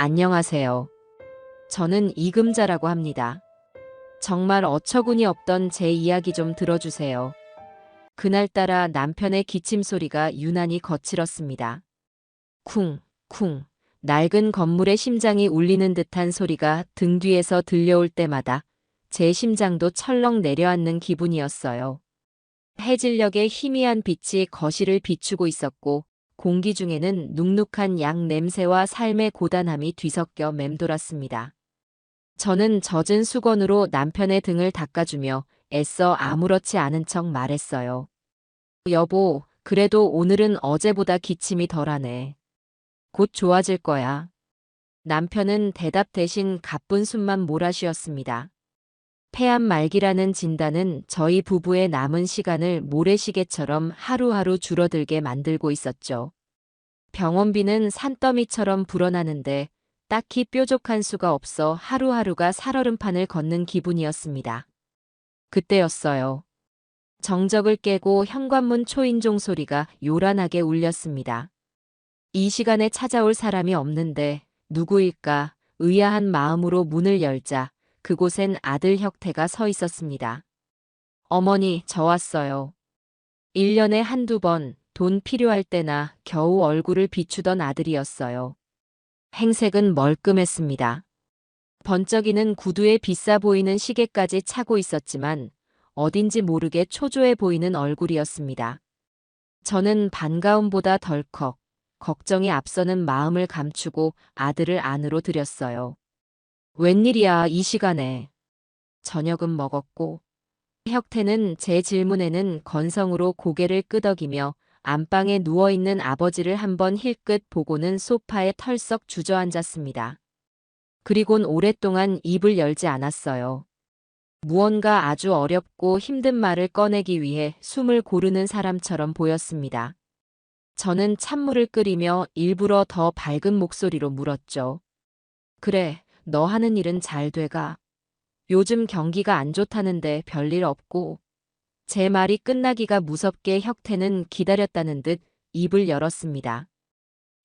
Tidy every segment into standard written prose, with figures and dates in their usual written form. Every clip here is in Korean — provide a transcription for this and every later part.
안녕하세요. 저는 이금자라고 합니다. 정말 어처구니 없던 제 이야기 좀 들어주세요. 그날따라 남편의 기침 소리가 유난히 거칠었습니다. 쿵, 쿵. 낡은 건물의 심장이 울리는 듯한 소리가 등 뒤에서 들려올 때마다 제 심장도 철렁 내려앉는 기분이었어요. 해질녘의 희미한 빛이 거실을 비추고 있었고 공기 중에는 눅눅한 양 냄새와 삶의 고단함이 뒤섞여 맴돌았습니다. 저는 젖은 수건으로 남편의 등을 닦아주며 애써 아무렇지 않은 척 말했어요. 여보, 그래도 오늘은 어제보다 기침이 덜하네. 곧 좋아질 거야. 남편은 대답 대신 가쁜 숨만 몰아쉬었습니다. 폐암 말기라는 진단은 저희 부부의 남은 시간을 모래시계처럼 하루하루 줄어들게 만들고 있었죠. 병원비는 산더미처럼 불어나는데 딱히 뾰족한 수가 없어 하루하루가 살얼음판을 걷는 기분이었습니다. 그때였어요. 정적을 깨고 현관문 초인종 소리가 요란하게 울렸습니다. 이 시간에 찾아올 사람이 없는데 누구일까 의아한 마음으로 문을 열자 그곳엔 아들 혁태가 서 있었습니다. 어머니, 저 왔어요. 1년에 한두 번 돈 필요할 때나 겨우 얼굴을 비추던 아들이었어요. 행색은 멀끔했습니다. 번쩍이는 구두에 비싸 보이는 시계까지 차고 있었지만 어딘지 모르게 초조해 보이는 얼굴이었습니다. 저는 반가움보다 덜컥 걱정이 앞서는 마음을 감추고 아들을 안으로 들였어요. 웬일이야, 이 시간에. 저녁은 먹었고. 혁태는 제 질문에는 건성으로 고개를 끄덕이며 안방에 누워있는 아버지를 한번 힐끗 보고는 소파에 털썩 주저앉았습니다. 그리곤 오랫동안 입을 열지 않았어요. 무언가 아주 어렵고 힘든 말을 꺼내기 위해 숨을 고르는 사람처럼 보였습니다. 저는 찬물을 끓이며 일부러 더 밝은 목소리로 물었죠. 그래, 너 하는 일은 잘 돼가. 요즘 경기가 안 좋다는데 별일 없고. 제 말이 끝나기가 무섭게 혁태는 기다렸다는 듯 입을 열었습니다.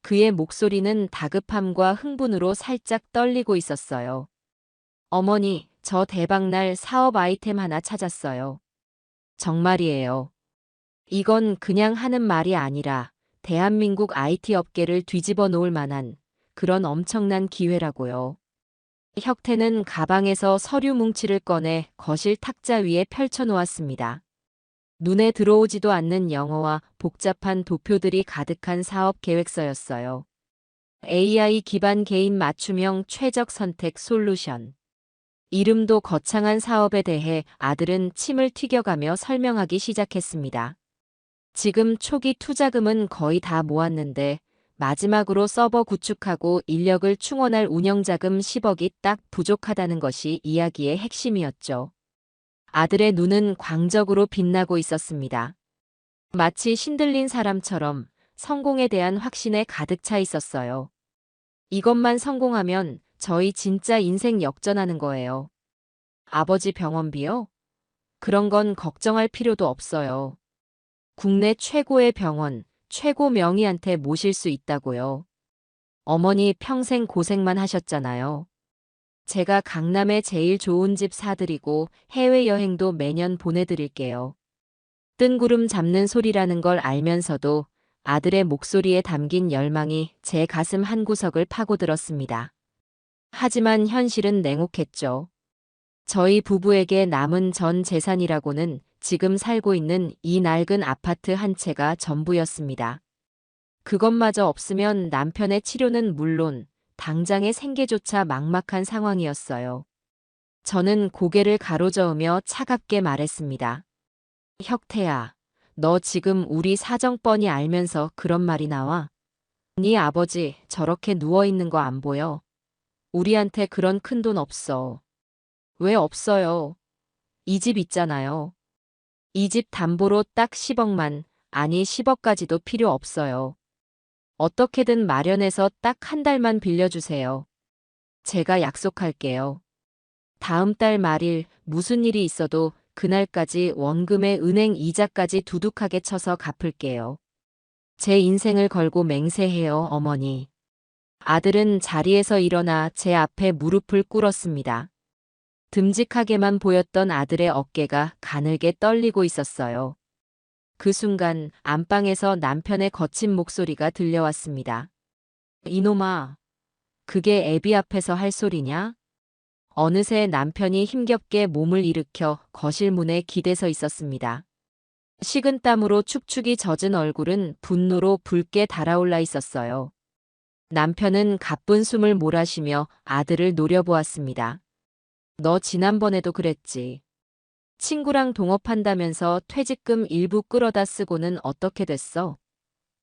그의 목소리는 다급함과 흥분으로 살짝 떨리고 있었어요. 어머니, 저 대박날 사업 아이템 하나 찾았어요. 정말이에요. 이건 그냥 하는 말이 아니라 대한민국 IT 업계를 뒤집어 놓을 만한 그런 엄청난 기회라고요. 혁태는 가방에서 서류 뭉치를 꺼내 거실 탁자 위에 펼쳐놓았습니다. 눈에 들어오지도 않는 영어와 복잡한 도표들이 가득한 사업 계획서였어요. AI 기반 개인 맞춤형 최적 선택 솔루션. 이름도 거창한 사업에 대해 아들은 침을 튀겨가며 설명하기 시작했습니다. 지금 초기 투자금은 거의 다 모았는데 마지막으로 서버 구축하고 인력을 충원할 운영자금 10억이 딱 부족하다는 것이 이야기의 핵심이었죠. 아들의 눈은 광적으로 빛나고 있었습니다. 마치 신들린 사람처럼 성공에 대한 확신에 가득 차 있었어요. 이것만 성공하면 저희 진짜 인생 역전하는 거예요. 아버지 병원비요? 그런 건 걱정할 필요도 없어요. 국내 최고의 병원, 최고 명의한테 모실 수 있다고요. 어머니 평생 고생만 하셨잖아요. 제가 강남에 제일 좋은 집 사드리고 해외여행도 매년 보내드릴게요. 뜬구름 잡는 소리라는 걸 알면서도 아들의 목소리에 담긴 열망이 제 가슴 한구석을 파고들었습니다. 하지만 현실은 냉혹했죠. 저희 부부에게 남은 전 재산이라고는 지금 살고 있는 이 낡은 아파트 한 채가 전부였습니다. 그것마저 없으면 남편의 치료는 물론 당장의 생계조차 막막한 상황이었어요. 저는 고개를 가로저으며 차갑게 말했습니다. 혁태야, 너 지금 우리 사정 뻔히 알면서 그런 말이 나와? 네 아버지 저렇게 누워있는 거 안 보여? 우리한테 그런 큰돈 없어. 왜 없어요? 이 집 있잖아요. 이 집 담보로 딱 10억만, 아니 10억까지도 필요 없어요. 어떻게든 마련해서 딱 한 달만 빌려주세요. 제가 약속할게요. 다음 달 말일 무슨 일이 있어도 그날까지 원금에 은행 이자까지 두둑하게 쳐서 갚을게요. 제 인생을 걸고 맹세해요, 어머니. 아들은 자리에서 일어나 제 앞에 무릎을 꿇었습니다. 듬직하게만 보였던 아들의 어깨가 가늘게 떨리고 있었어요. 그 순간 안방에서 남편의 거친 목소리가 들려왔습니다. 이놈아, 그게 애비 앞에서 할 소리냐? 어느새 남편이 힘겹게 몸을 일으켜 거실 문에 기대서 있었습니다. 식은땀으로 축축이 젖은 얼굴은 분노로 붉게 달아올라 있었어요. 남편은 가쁜 숨을 몰아쉬며 아들을 노려보았습니다. 너 지난번에도 그랬지. 친구랑 동업한다면서 퇴직금 일부 끌어다 쓰고는 어떻게 됐어?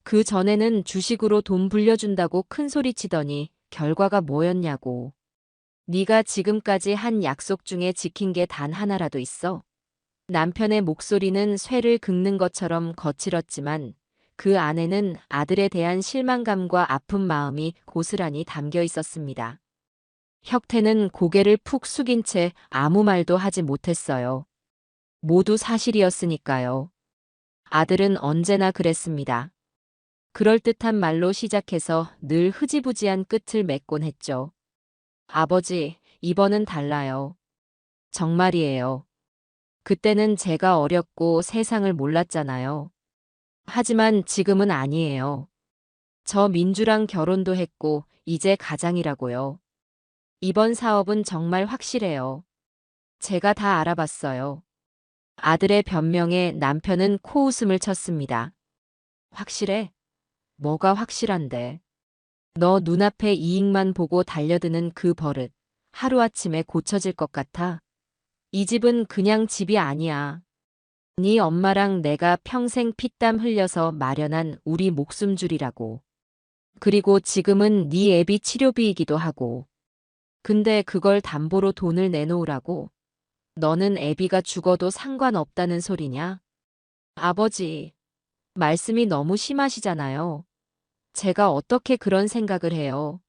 그 전에는 주식으로 돈 불려준다고 큰소리치더니 결과가 뭐였냐고. 네가 지금까지 한 약속 중에 지킨 게 단 하나라도 있어? 남편의 목소리는 쇠를 긁는 것처럼 거칠었지만 그 안에는 아들에 대한 실망감과 아픈 마음이 고스란히 담겨 있었습니다. 혁태는 고개를 푹 숙인 채 아무 말도 하지 못했어요. 모두 사실이었으니까요. 아들은 언제나 그랬습니다. 그럴듯한 말로 시작해서 늘 흐지부지한 끝을 맺곤 했죠. 아버지, 이번은 달라요. 정말이에요. 그때는 제가 어렸고 세상을 몰랐잖아요. 하지만 지금은 아니에요. 저 민주랑 결혼도 했고 이제 가장이라고요. 이번 사업은 정말 확실해요. 제가 다 알아봤어요. 아들의 변명에 남편은 코웃음을 쳤습니다. 확실해? 뭐가 확실한데? 너 눈앞에 이익만 보고 달려드는 그 버릇, 하루아침에 고쳐질 것 같아? 이 집은 그냥 집이 아니야. 네 엄마랑 내가 평생 피땀 흘려서 마련한 우리 목숨줄이라고. 그리고 지금은 네 애비 치료비이기도 하고. 근데 그걸 담보로 돈을 내놓으라고? 너는 애비가 죽어도 상관없다는 소리냐? 아버지, 말씀이 너무 심하시잖아요. 제가 어떻게 그런 생각을 해요?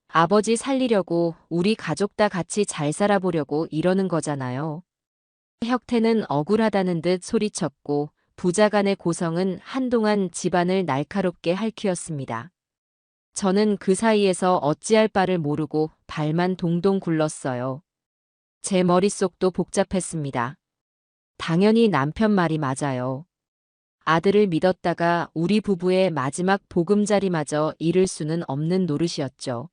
아버지 살리려고 우리 가족 다 같이 잘 살아보려고 이러는 거잖아요. 혁태는 억울하다는 듯 소리쳤고 부자간의 고성은 한동안 집안을 날카롭게 핥히었습니다. 저는 그 사이에서 어찌할 바를 모르고 발만 동동 굴렀어요. 제 머릿속도 복잡했습니다. 당연히 남편 말이 맞아요. 아들을 믿었다가 우리 부부의 마지막 보금자리마저 잃을 수는 없는 노릇이었죠.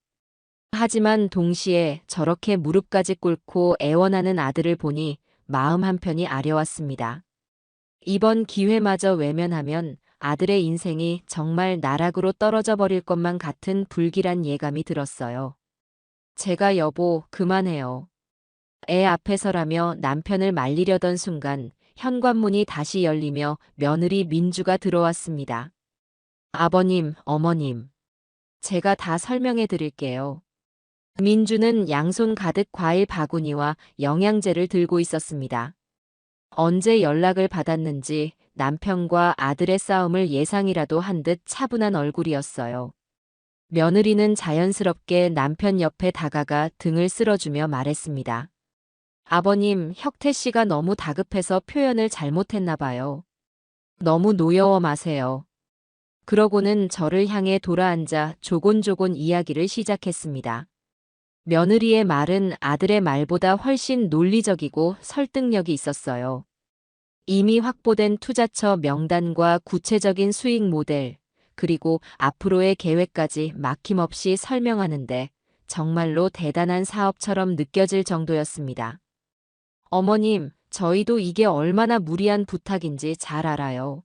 하지만 동시에 저렇게 무릎까지 꿇고 애원하는 아들을 보니 마음 한편이 아려왔습니다. 이번 기회마저 외면하면 아들의 인생이 정말 나락으로 떨어져 버릴 것만 같은 불길한 예감이 들었어요. 제가 여보, 그만해요. 애 앞에서라며 남편을 말리려던 순간 현관문이 다시 열리며 며느리 민주가 들어왔습니다. 아버님, 어머님, 제가 다 설명해 드릴게요. 민주는 양손 가득 과일 바구니와 영양제를 들고 있었습니다. 언제 연락을 받았는지 남편과 아들의 싸움을 예상이라도 한 듯 차분한 얼굴이었어요. 며느리는 자연스럽게 남편 옆에 다가가 등을 쓸어주며 말했습니다. 아버님, 혁태 씨가 너무 다급해서 표현을 잘못했나 봐요. 너무 노여워 마세요. 그러고는 저를 향해 돌아앉아 조곤조곤 이야기를 시작했습니다. 며느리의 말은 아들의 말보다 훨씬 논리적이고 설득력이 있었어요. 이미 확보된 투자처 명단과 구체적인 수익 모델, 그리고 앞으로의 계획까지 막힘없이 설명하는데 정말로 대단한 사업처럼 느껴질 정도였습니다. 어머님, 저희도 이게 얼마나 무리한 부탁인지 잘 알아요.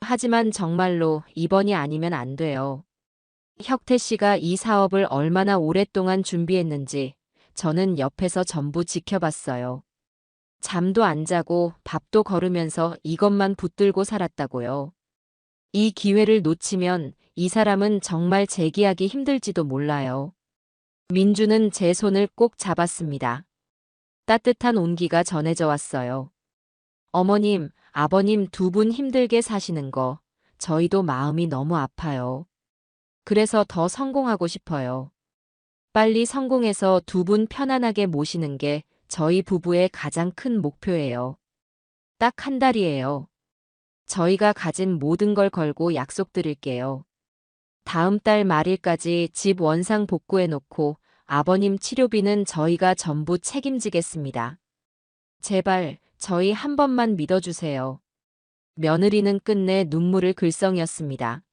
하지만 정말로 이번이 아니면 안 돼요. 혁태 씨가 이 사업을 얼마나 오랫동안 준비했는지 저는 옆에서 전부 지켜봤어요. 잠도 안 자고 밥도 거르면서 이것만 붙들고 살았다고요. 이 기회를 놓치면 이 사람은 정말 재기하기 힘들지도 몰라요. 민주는 제 손을 꼭 잡았습니다. 따뜻한 온기가 전해져 왔어요. 어머님, 아버님 두 분 힘들게 사시는 거 저희도 마음이 너무 아파요. 그래서 더 성공하고 싶어요. 빨리 성공해서 두 분 편안하게 모시는 게 저희 부부의 가장 큰 목표예요. 딱 한 달이에요. 저희가 가진 모든 걸 걸고 약속드릴게요. 다음 달 말일까지 집 원상 복구해 놓고 아버님 치료비는 저희가 전부 책임지겠습니다. 제발 저희 한 번만 믿어주세요. 며느리는 끝내 눈물을 글썽였습니다.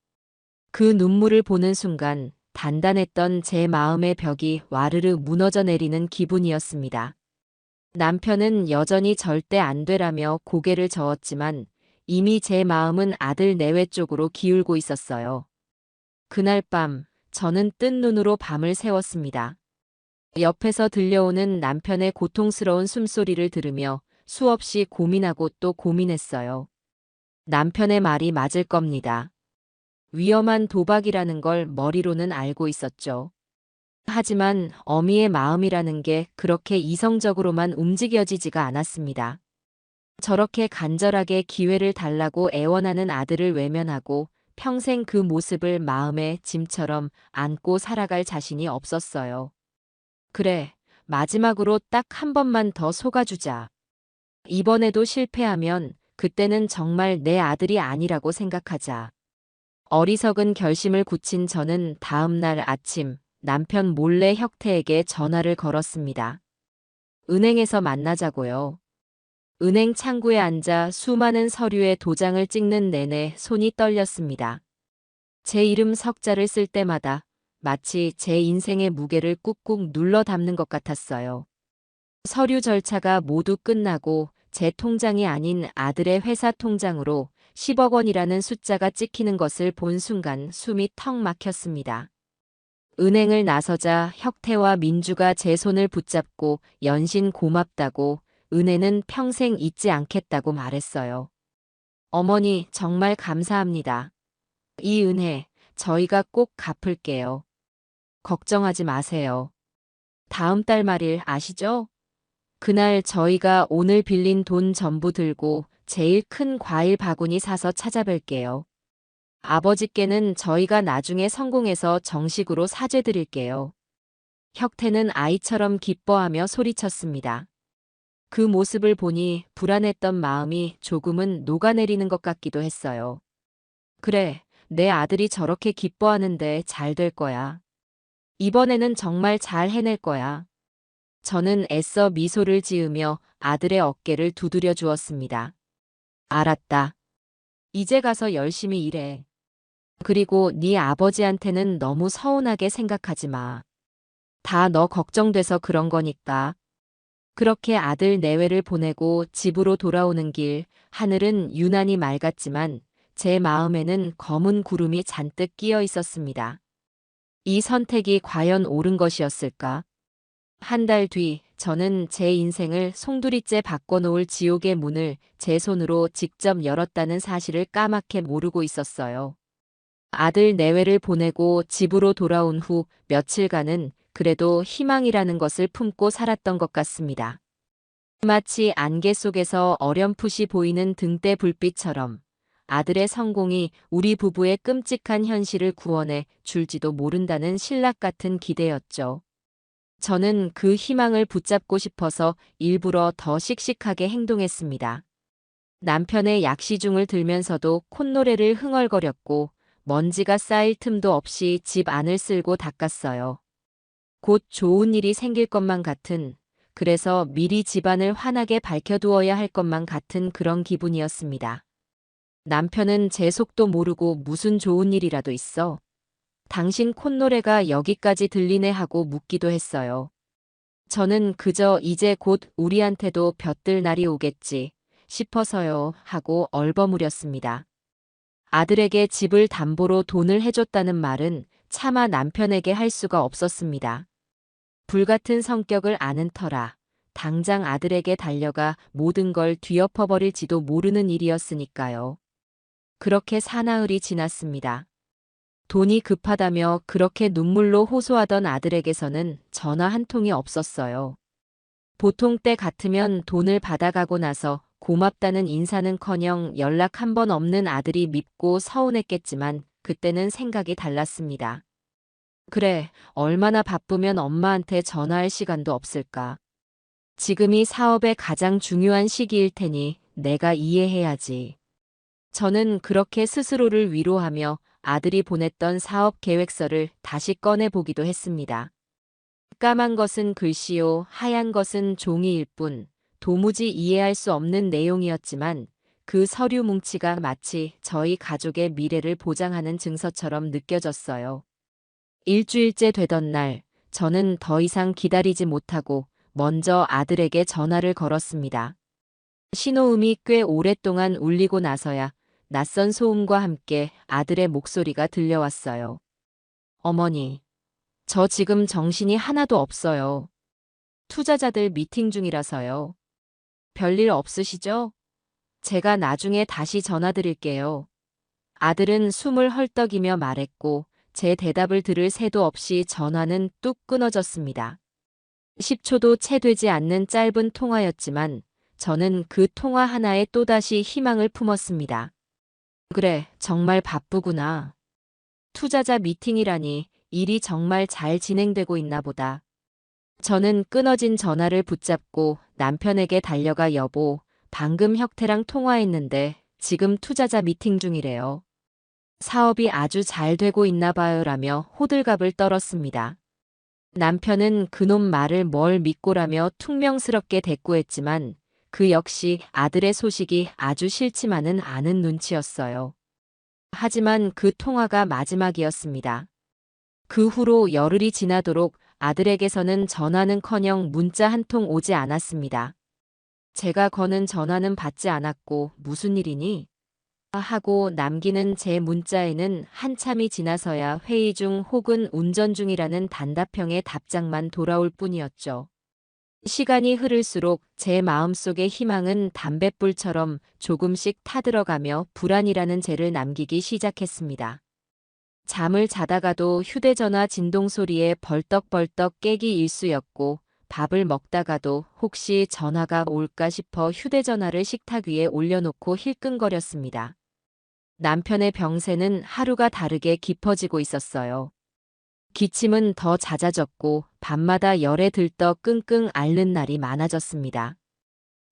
그 눈물을 보는 순간 단단했던 제 마음의 벽이 와르르 무너져 내리는 기분이었습니다. 남편은 여전히 절대 안 되라며 고개를 저었지만 이미 제 마음은 아들 내외 쪽으로 기울고 있었어요. 그날 밤 저는 뜬 눈으로 밤을 새웠습니다. 옆에서 들려오는 남편의 고통스러운 숨소리를 들으며 수없이 고민하고 또 고민했어요. 남편의 말이 맞을 겁니다. 위험한 도박이라는 걸 머리로는 알고 있었죠. 하지만 어미의 마음이라는 게 그렇게 이성적으로만 움직여지지가 않았습니다. 저렇게 간절하게 기회를 달라고 애원하는 아들을 외면하고 평생 그 모습을 마음의 짐처럼 안고 살아갈 자신이 없었어요. 그래, 마지막으로 딱 한 번만 더 속아주자. 이번에도 실패하면 그때는 정말 내 아들이 아니라고 생각하자. 어리석은 결심을 굳힌 저는 다음 날 아침 남편 몰래 혁태에게 전화를 걸었습니다. 은행에서 만나자고요. 은행 창구에 앉아 수많은 서류에 도장을 찍는 내내 손이 떨렸습니다. 제 이름 석자를 쓸 때마다 마치 제 인생의 무게를 꾹꾹 눌러 담는 것 같았어요. 서류 절차가 모두 끝나고 제 통장이 아닌 아들의 회사 통장으로 10억 원이라는 숫자가 찍히는 것을 본 순간 숨이 턱 막혔습니다. 은행을 나서자 혁태와 민주가 제 손을 붙잡고 연신 고맙다고 은혜는 평생 잊지 않겠다고 말했어요. 어머니 정말 감사합니다. 이 은혜 저희가 꼭 갚을게요. 걱정하지 마세요. 다음 달 말일 아시죠? 그날 저희가 오늘 빌린 돈 전부 들고 제일 큰 과일 바구니 사서 찾아뵐게요. 아버지께는 저희가 나중에 성공해서 정식으로 사죄드릴게요. 혁태는 아이처럼 기뻐하며 소리쳤습니다. 그 모습을 보니 불안했던 마음이 조금은 녹아내리는 것 같기도 했어요. 그래, 내 아들이 저렇게 기뻐하는데 잘 될 거야. 이번에는 정말 잘 해낼 거야. 저는 애써 미소를 지으며 아들의 어깨를 두드려 주었습니다. 알았다. 이제 가서 열심히 일해. 그리고 네 아버지한테는 너무 서운하게 생각하지 마. 다 너 걱정돼서 그런 거니까. 그렇게 아들 내외를 보내고 집으로 돌아오는 길, 하늘은 유난히 맑았지만 제 마음에는 검은 구름이 잔뜩 끼어 있었습니다. 이 선택이 과연 옳은 것이었을까? 한 달 뒤, 저는 제 인생을 송두리째 바꿔놓을 지옥의 문을 제 손으로 직접 열었다는 사실을 까맣게 모르고 있었어요. 아들 내외를 보내고 집으로 돌아온 후 며칠간은 그래도 희망이라는 것을 품고 살았던 것 같습니다. 마치 안개 속에서 어렴풋이 보이는 등대 불빛처럼 아들의 성공이 우리 부부의 끔찍한 현실을 구원해 줄지도 모른다는 신락 같은 기대였죠. 저는 그 희망을 붙잡고 싶어서 일부러 더 씩씩하게 행동했습니다. 남편의 약시중을 들면서도 콧노래를 흥얼거렸고 먼지가 쌓일 틈도 없이 집 안을 쓸고 닦았어요. 곧 좋은 일이 생길 것만 같은, 그래서 미리 집안을 환하게 밝혀두어야 할 것만 같은 그런 기분이었습니다. 남편은 제 속도 모르고 무슨 좋은 일이라도 있어? 당신 콧노래가 여기까지 들리네 하고 묻기도 했어요. 저는 그저 이제 곧 우리한테도 볕들 날이 오겠지 싶어서요 하고 얼버무렸습니다. 아들에게 집을 담보로 돈을 해줬다는 말은 차마 남편에게 할 수가 없었습니다. 불같은 성격을 아는 터라 당장 아들에게 달려가 모든 걸 뒤엎어버릴지도 모르는 일이었으니까요. 그렇게 사나흘이 지났습니다. 돈이 급하다며 그렇게 눈물로 호소하던 아들에게서는 전화 한 통이 없었어요. 보통 때 같으면 돈을 받아가고 나서 고맙다는 인사는커녕 연락 한 번 없는 아들이 밉고 서운했겠지만 그때는 생각이 달랐습니다. 그래, 얼마나 바쁘면 엄마한테 전화할 시간도 없을까. 지금이 사업의 가장 중요한 시기일 테니 내가 이해해야지. 저는 그렇게 스스로를 위로하며 아들이 보냈던 사업 계획서를 다시 꺼내 보기도 했습니다. 까만 것은 글씨요, 하얀 것은 종이일 뿐 도무지 이해할 수 없는 내용이었지만 그 서류 뭉치가 마치 저희 가족의 미래를 보장하는 증서처럼 느껴졌어요. 일주일째 되던 날, 저는 더 이상 기다리지 못하고 먼저 아들에게 전화를 걸었습니다. 신호음이 꽤 오랫동안 울리고 나서야 낯선 소음과 함께 아들의 목소리가 들려왔어요. 어머니, 저 지금 정신이 하나도 없어요. 투자자들 미팅 중이라서요. 별일 없으시죠? 제가 나중에 다시 전화드릴게요. 아들은 숨을 헐떡이며 말했고 제 대답을 들을 새도 없이 전화는 뚝 끊어졌습니다. 10초도 채 되지 않는 짧은 통화였지만 저는 그 통화 하나에 또다시 희망을 품었습니다. 그래, 정말 바쁘구나. 투자자 미팅이라니 일이 정말 잘 진행되고 있나 보다. 저는 끊어진 전화를 붙잡고 남편에게 달려가 여보, 방금 혁태랑 통화했는데 지금 투자자 미팅 중이래요. 사업이 아주 잘 되고 있나 봐요라며 호들갑을 떨었습니다. 남편은 그놈 말을 뭘 믿고라며 퉁명스럽게 대꾸했지만 그 역시 아들의 소식이 아주 싫지만은 않은 눈치였어요. 하지만 그 통화가 마지막이었습니다. 그 후로 열흘이 지나도록 아들에게서는 전화는커녕 문자 한 통 오지 않았습니다. 제가 거는 전화는 받지 않았고 무슨 일이니? 하고 남기는 제 문자에는 한참이 지나서야 회의 중 혹은 운전 중이라는 단답형의 답장만 돌아올 뿐이었죠. 시간이 흐를수록 제 마음속의 희망은 담뱃불처럼 조금씩 타들어가며 불안이라는 죄를 남기기 시작했습니다. 잠을 자다가도 휴대전화 진동 소리에 벌떡벌떡 깨기 일쑤였고 밥을 먹다가도 혹시 전화가 올까 싶어 휴대전화를 식탁 위에 올려놓고 힐끔거렸습니다. 남편의 병세는 하루가 다르게 깊어지고 있었어요. 기침은 더 잦아졌고 밤마다 열에 들떠 끙끙 앓는 날이 많아졌습니다.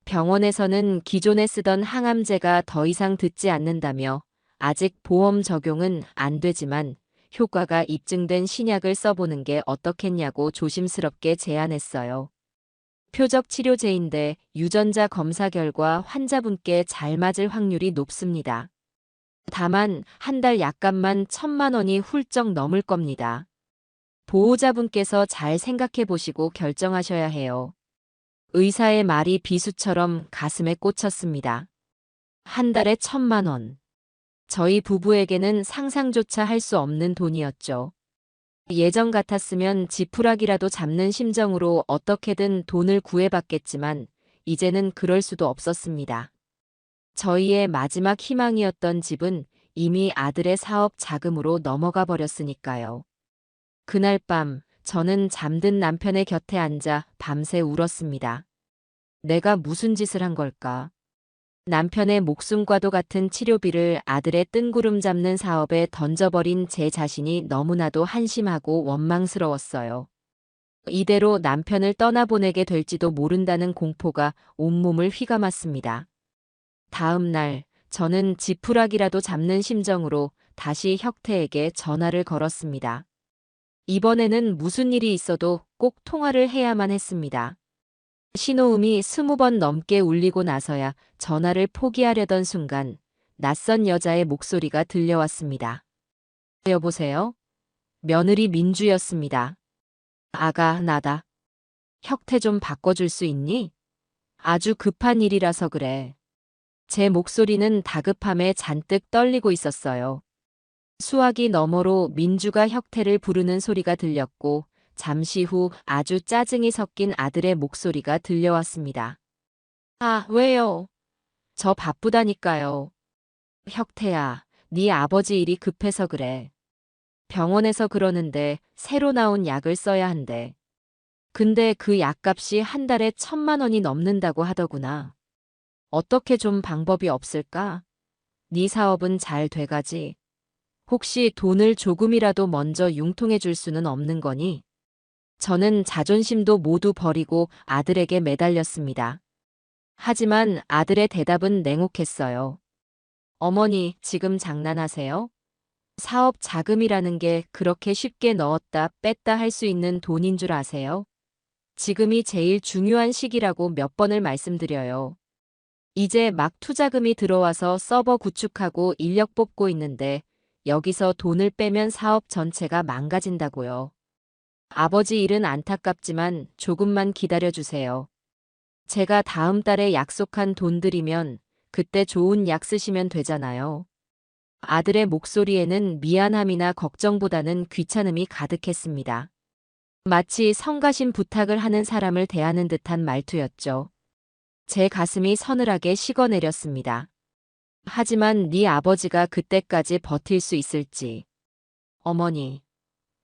병원에서는 기존에 쓰던 항암제가 더 이상 듣지 않는다며 아직 보험 적용은 안 되지만 효과가 입증된 신약을 써보는 게 어떻겠냐고 조심스럽게 제안했어요. 표적 치료제인데 유전자 검사 결과 환자분께 잘 맞을 확률이 높습니다. 다만 한 달 약값만 1,000만 원이 훌쩍 넘을 겁니다. 보호자분께서 잘 생각해 보시고 결정하셔야 해요. 의사의 말이 비수처럼 가슴에 꽂혔습니다. 한 달에 1,000만 원. 저희 부부에게는 상상조차 할 수 없는 돈이었죠. 예전 같았으면 지푸라기라도 잡는 심정으로 어떻게든 돈을 구해봤겠지만 이제는 그럴 수도 없었습니다. 저희의 마지막 희망이었던 집은 이미 아들의 사업 자금으로 넘어가 버렸으니까요. 그날 밤 저는 잠든 남편의 곁에 앉아 밤새 울었습니다. 내가 무슨 짓을 한 걸까? 남편의 목숨과도 같은 치료비를 아들의 뜬구름 잡는 사업에 던져버린 제 자신이 너무나도 한심하고 원망스러웠어요. 이대로 남편을 떠나보내게 될지도 모른다는 공포가 온몸을 휘감았습니다. 다음 날 저는 지푸라기라도 잡는 심정으로 다시 혁태에게 전화를 걸었습니다. 이번에는 무슨 일이 있어도 꼭 통화를 해야만 했습니다. 신호음이 20번 넘게 울리고 나서야 전화를 포기하려던 순간 낯선 여자의 목소리가 들려왔습니다. 여보세요? 며느리 민주였습니다. 아가, 나다. 혁태 좀 바꿔줄 수 있니? 아주 급한 일이라서 그래. 제 목소리는 다급함에 잔뜩 떨리고 있었어요. 수화기 너머로 민주가 혁태를 부르는 소리가 들렸고 잠시 후 아주 짜증이 섞인 아들의 목소리가 들려왔습니다. 아, 왜요? 저 바쁘다니까요. 혁태야, 네 아버지 일이 급해서 그래. 병원에서 그러는데 새로 나온 약을 써야 한대. 근데 그 약값이 한 달에 1,000만 원이 넘는다고 하더구나. 어떻게 좀 방법이 없을까? 네 사업은 잘 돼가지. 혹시 돈을 조금이라도 먼저 융통해 줄 수는 없는 거니? 저는 자존심도 모두 버리고 아들에게 매달렸습니다. 하지만 아들의 대답은 냉혹했어요. 어머니, 지금 장난하세요? 사업 자금이라는 게 그렇게 쉽게 넣었다 뺐다 할 수 있는 돈인 줄 아세요? 지금이 제일 중요한 시기라고 몇 번을 말씀드려요. 이제 막 투자금이 들어와서 서버 구축하고 인력 뽑고 있는데 여기서 돈을 빼면 사업 전체가 망가진다고요. 아버지 일은 안타깝지만 조금만 기다려주세요. 제가 다음 달에 약속한 돈 드리면 그때 좋은 약 쓰시면 되잖아요. 아들의 목소리에는 미안함이나 걱정보다는 귀찮음이 가득했습니다. 마치 성가신 부탁을 하는 사람을 대하는 듯한 말투였죠. 제 가슴이 서늘하게 식어내렸습니다. 하지만 네 아버지가 그때까지 버틸 수 있을지. 어머니,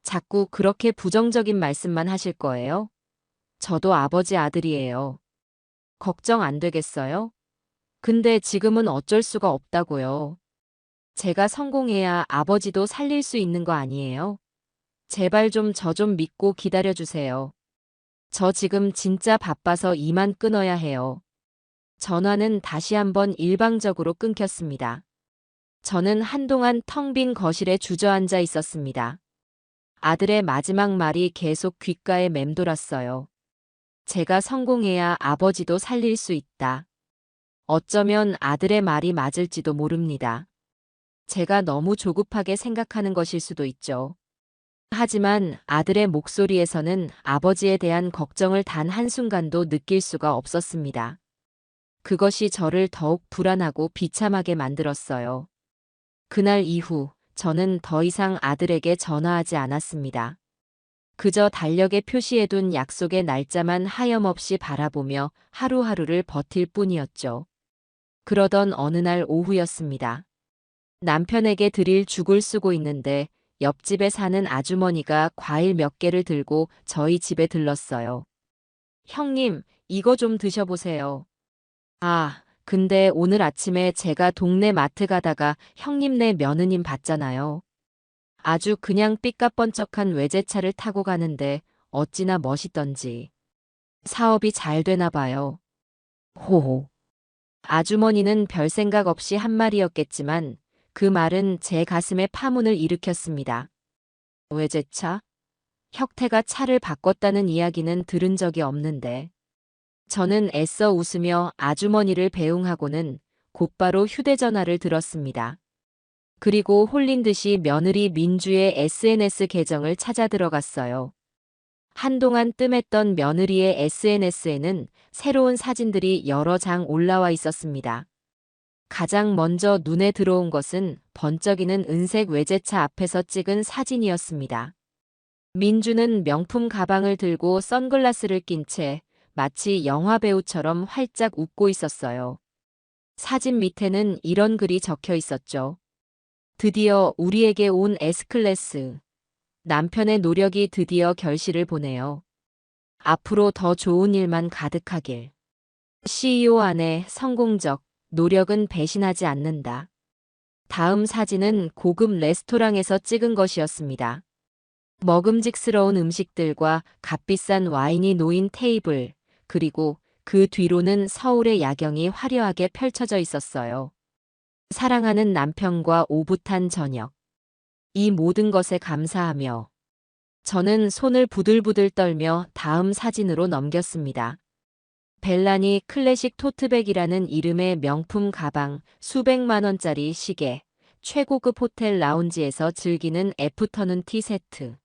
자꾸 그렇게 부정적인 말씀만 하실 거예요? 저도 아버지 아들이에요. 걱정 안 되겠어요? 근데 지금은 어쩔 수가 없다고요. 제가 성공해야 아버지도 살릴 수 있는 거 아니에요? 제발 좀 저 좀 믿고 기다려주세요. 저 지금 진짜 바빠서 이만 끊어야 해요. 전화는 다시 한번 일방적으로 끊겼습니다. 저는 한동안 텅 빈 거실에 주저앉아 있었습니다. 아들의 마지막 말이 계속 귓가에 맴돌았어요. 제가 성공해야 아버지도 살릴 수 있다. 어쩌면 아들의 말이 맞을지도 모릅니다. 제가 너무 조급하게 생각하는 것일 수도 있죠. 하지만 아들의 목소리에서는 아버지에 대한 걱정을 단 한순간도 느낄 수가 없었습니다. 그것이 저를 더욱 불안하고 비참하게 만들었어요. 그날 이후 저는 더 이상 아들에게 전화하지 않았습니다. 그저 달력에 표시해둔 약속의 날짜만 하염없이 바라보며 하루하루를 버틸 뿐이었죠. 그러던 어느 날 오후였습니다. 남편에게 드릴 죽을 쓰고 있는데 옆집에 사는 아주머니가 과일 몇 개를 들고 저희 집에 들렀어요. 형님, 이거 좀 드셔보세요. 아, 근데 오늘 아침에 제가 동네 마트 가다가 형님네 며느님 봤잖아요. 아주 그냥 삐까뻔쩍한 외제차를 타고 가는데 어찌나 멋있던지. 사업이 잘 되나 봐요. 호호. 아주머니는 별 생각 없이 한 말이었겠지만 그 말은 제 가슴에 파문을 일으켰습니다. 외제차? 혁태가 차를 바꿨다는 이야기는 들은 적이 없는데. 저는 애써 웃으며 아주머니를 배웅하고는 곧바로 휴대전화를 들었습니다. 그리고 홀린 듯이 며느리 민주의 SNS 계정을 찾아 들어갔어요. 한동안 뜸했던 며느리의 SNS에는 새로운 사진들이 여러 장 올라와 있었습니다. 가장 먼저 눈에 들어온 것은 번쩍이는 은색 외제차 앞에서 찍은 사진이었습니다. 민주는 명품 가방을 들고 선글라스를 낀 채 마치 영화배우처럼 활짝 웃고 있었어요. 사진 밑에는 이런 글이 적혀 있었죠. 드디어 우리에게 온 S클래스. 남편의 노력이 드디어 결실을 보네요. 앞으로 더 좋은 일만 가득하길. CEO 안에 성공적, 노력은 배신하지 않는다. 다음 사진은 고급 레스토랑에서 찍은 것이었습니다. 먹음직스러운 음식들과 값비싼 와인이 놓인 테이블, 그리고 그 뒤로는 서울의 야경이 화려하게 펼쳐져 있었어요. 사랑하는 남편과 오붓한 저녁. 이 모든 것에 감사하며 저는 손을 부들부들 떨며 다음 사진으로 넘겼습니다. 벨라니 클래식 토트백이라는 이름의 명품 가방, 수백만 원짜리 시계, 최고급 호텔 라운지에서 즐기는 애프터눈 티 세트.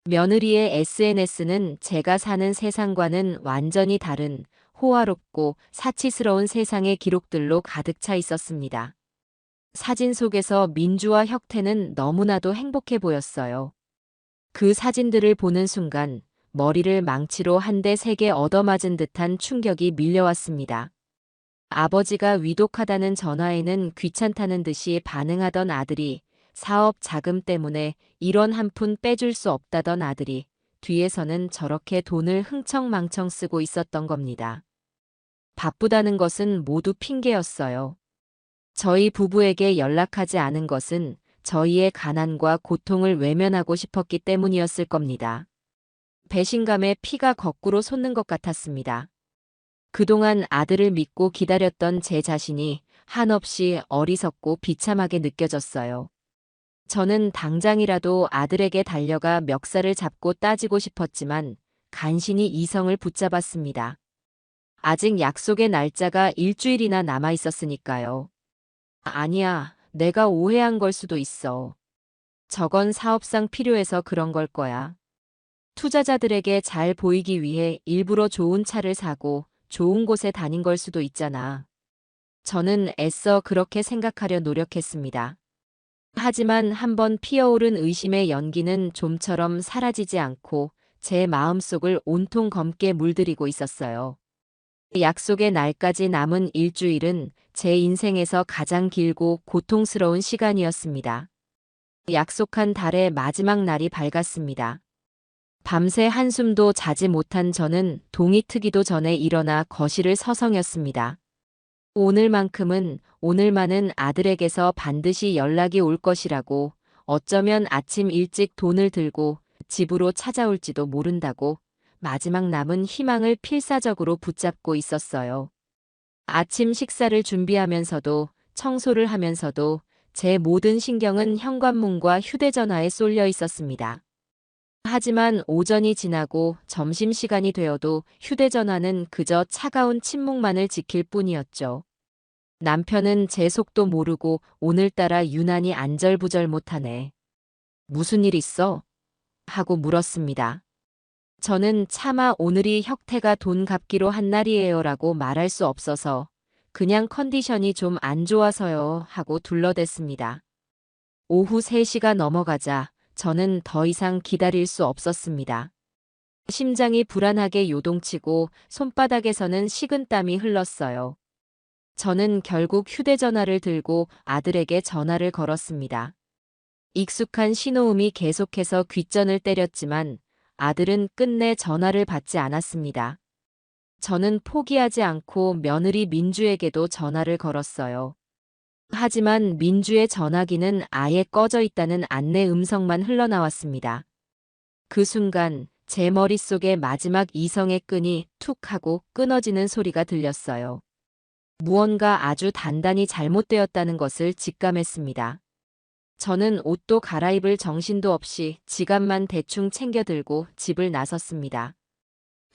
며느리의 SNS는 제가 사는 세상과는 완전히 다른 호화롭고 사치스러운 세상의 기록들로 가득 차 있었습니다. 사진 속에서 민주와 혁태는 너무나도 행복해 보였어요. 그 사진들을 보는 순간 머리를 망치로 한 대 세게 얻어맞은 듯한 충격이 밀려왔습니다. 아버지가 위독하다는 전화에는 귀찮다는 듯이 반응하던 아들이, 사업 자금 때문에 1원 한 푼 빼줄 수 없다던 아들이 뒤에서는 저렇게 돈을 흥청망청 쓰고 있었던 겁니다. 바쁘다는 것은 모두 핑계였어요. 저희 부부에게 연락하지 않은 것은 저희의 가난과 고통을 외면하고 싶었기 때문이었을 겁니다. 배신감에 피가 거꾸로 솟는 것 같았습니다. 그동안 아들을 믿고 기다렸던 제 자신이 한없이 어리석고 비참하게 느껴졌어요. 저는 당장이라도 아들에게 달려가 멱살을 잡고 따지고 싶었지만 간신히 이성을 붙잡았습니다. 아직 약속의 날짜가 일주일이나 남아 있었으니까요. 아니야, 내가 오해한 걸 수도 있어. 저건 사업상 필요해서 그런 걸 거야. 투자자들에게 잘 보이기 위해 일부러 좋은 차를 사고 좋은 곳에 다닌 걸 수도 있잖아. 저는 애써 그렇게 생각하려 노력했습니다. 하지만 한번 피어오른 의심의 연기는 좀처럼 사라지지 않고 제 마음속을 온통 검게 물들이고 있었어요. 약속의 날까지 남은 일주일은 제 인생에서 가장 길고 고통스러운 시간이었습니다. 약속한 달의 마지막 날이 밝았습니다. 밤새 한숨도 자지 못한 저는 동이 트기도 전에 일어나 거실을 서성였습니다. 오늘만은 아들에게서 반드시 연락이 올 것이라고, 어쩌면 아침 일찍 돈을 들고 집으로 찾아올지도 모른다고 마지막 남은 희망을 필사적으로 붙잡고 있었어요. 아침 식사를 준비하면서도 청소를 하면서도 제 모든 신경은 현관문과 휴대전화에 쏠려 있었습니다. 하지만 오전이 지나고 점심시간이 되어도 휴대전화는 그저 차가운 침묵만을 지킬 뿐이었죠. 남편은 제 속도 모르고 오늘따라 유난히 안절부절 못하네. 무슨 일 있어? 하고 물었습니다. 저는 차마 오늘이 혁태가 돈 갚기로 한 날이에요라고 말할 수 없어서 그냥 컨디션이 좀 안 좋아서요 하고 둘러댔습니다. 오후 3시가 넘어가자 저는 더 이상 기다릴 수 없었습니다. 심장이 불안하게 요동치고 손바닥에서는 식은땀이 흘렀어요. 저는 결국 휴대전화를 들고 아들에게 전화를 걸었습니다. 익숙한 신호음이 계속해서 귓전을 때렸지만 아들은 끝내 전화를 받지 않았습니다. 저는 포기하지 않고 며느리 민주에게도 전화를 걸었어요. 하지만 민주의 전화기는 아예 꺼져 있다는 안내 음성만 흘러나왔습니다. 그 순간 제 머릿속에 마지막 이성의 끈이 툭 하고 끊어지는 소리가 들렸어요. 무언가 아주 단단히 잘못되었다는 것을 직감했습니다. 저는 옷도 갈아입을 정신도 없이 지갑만 대충 챙겨 들고 집을 나섰습니다.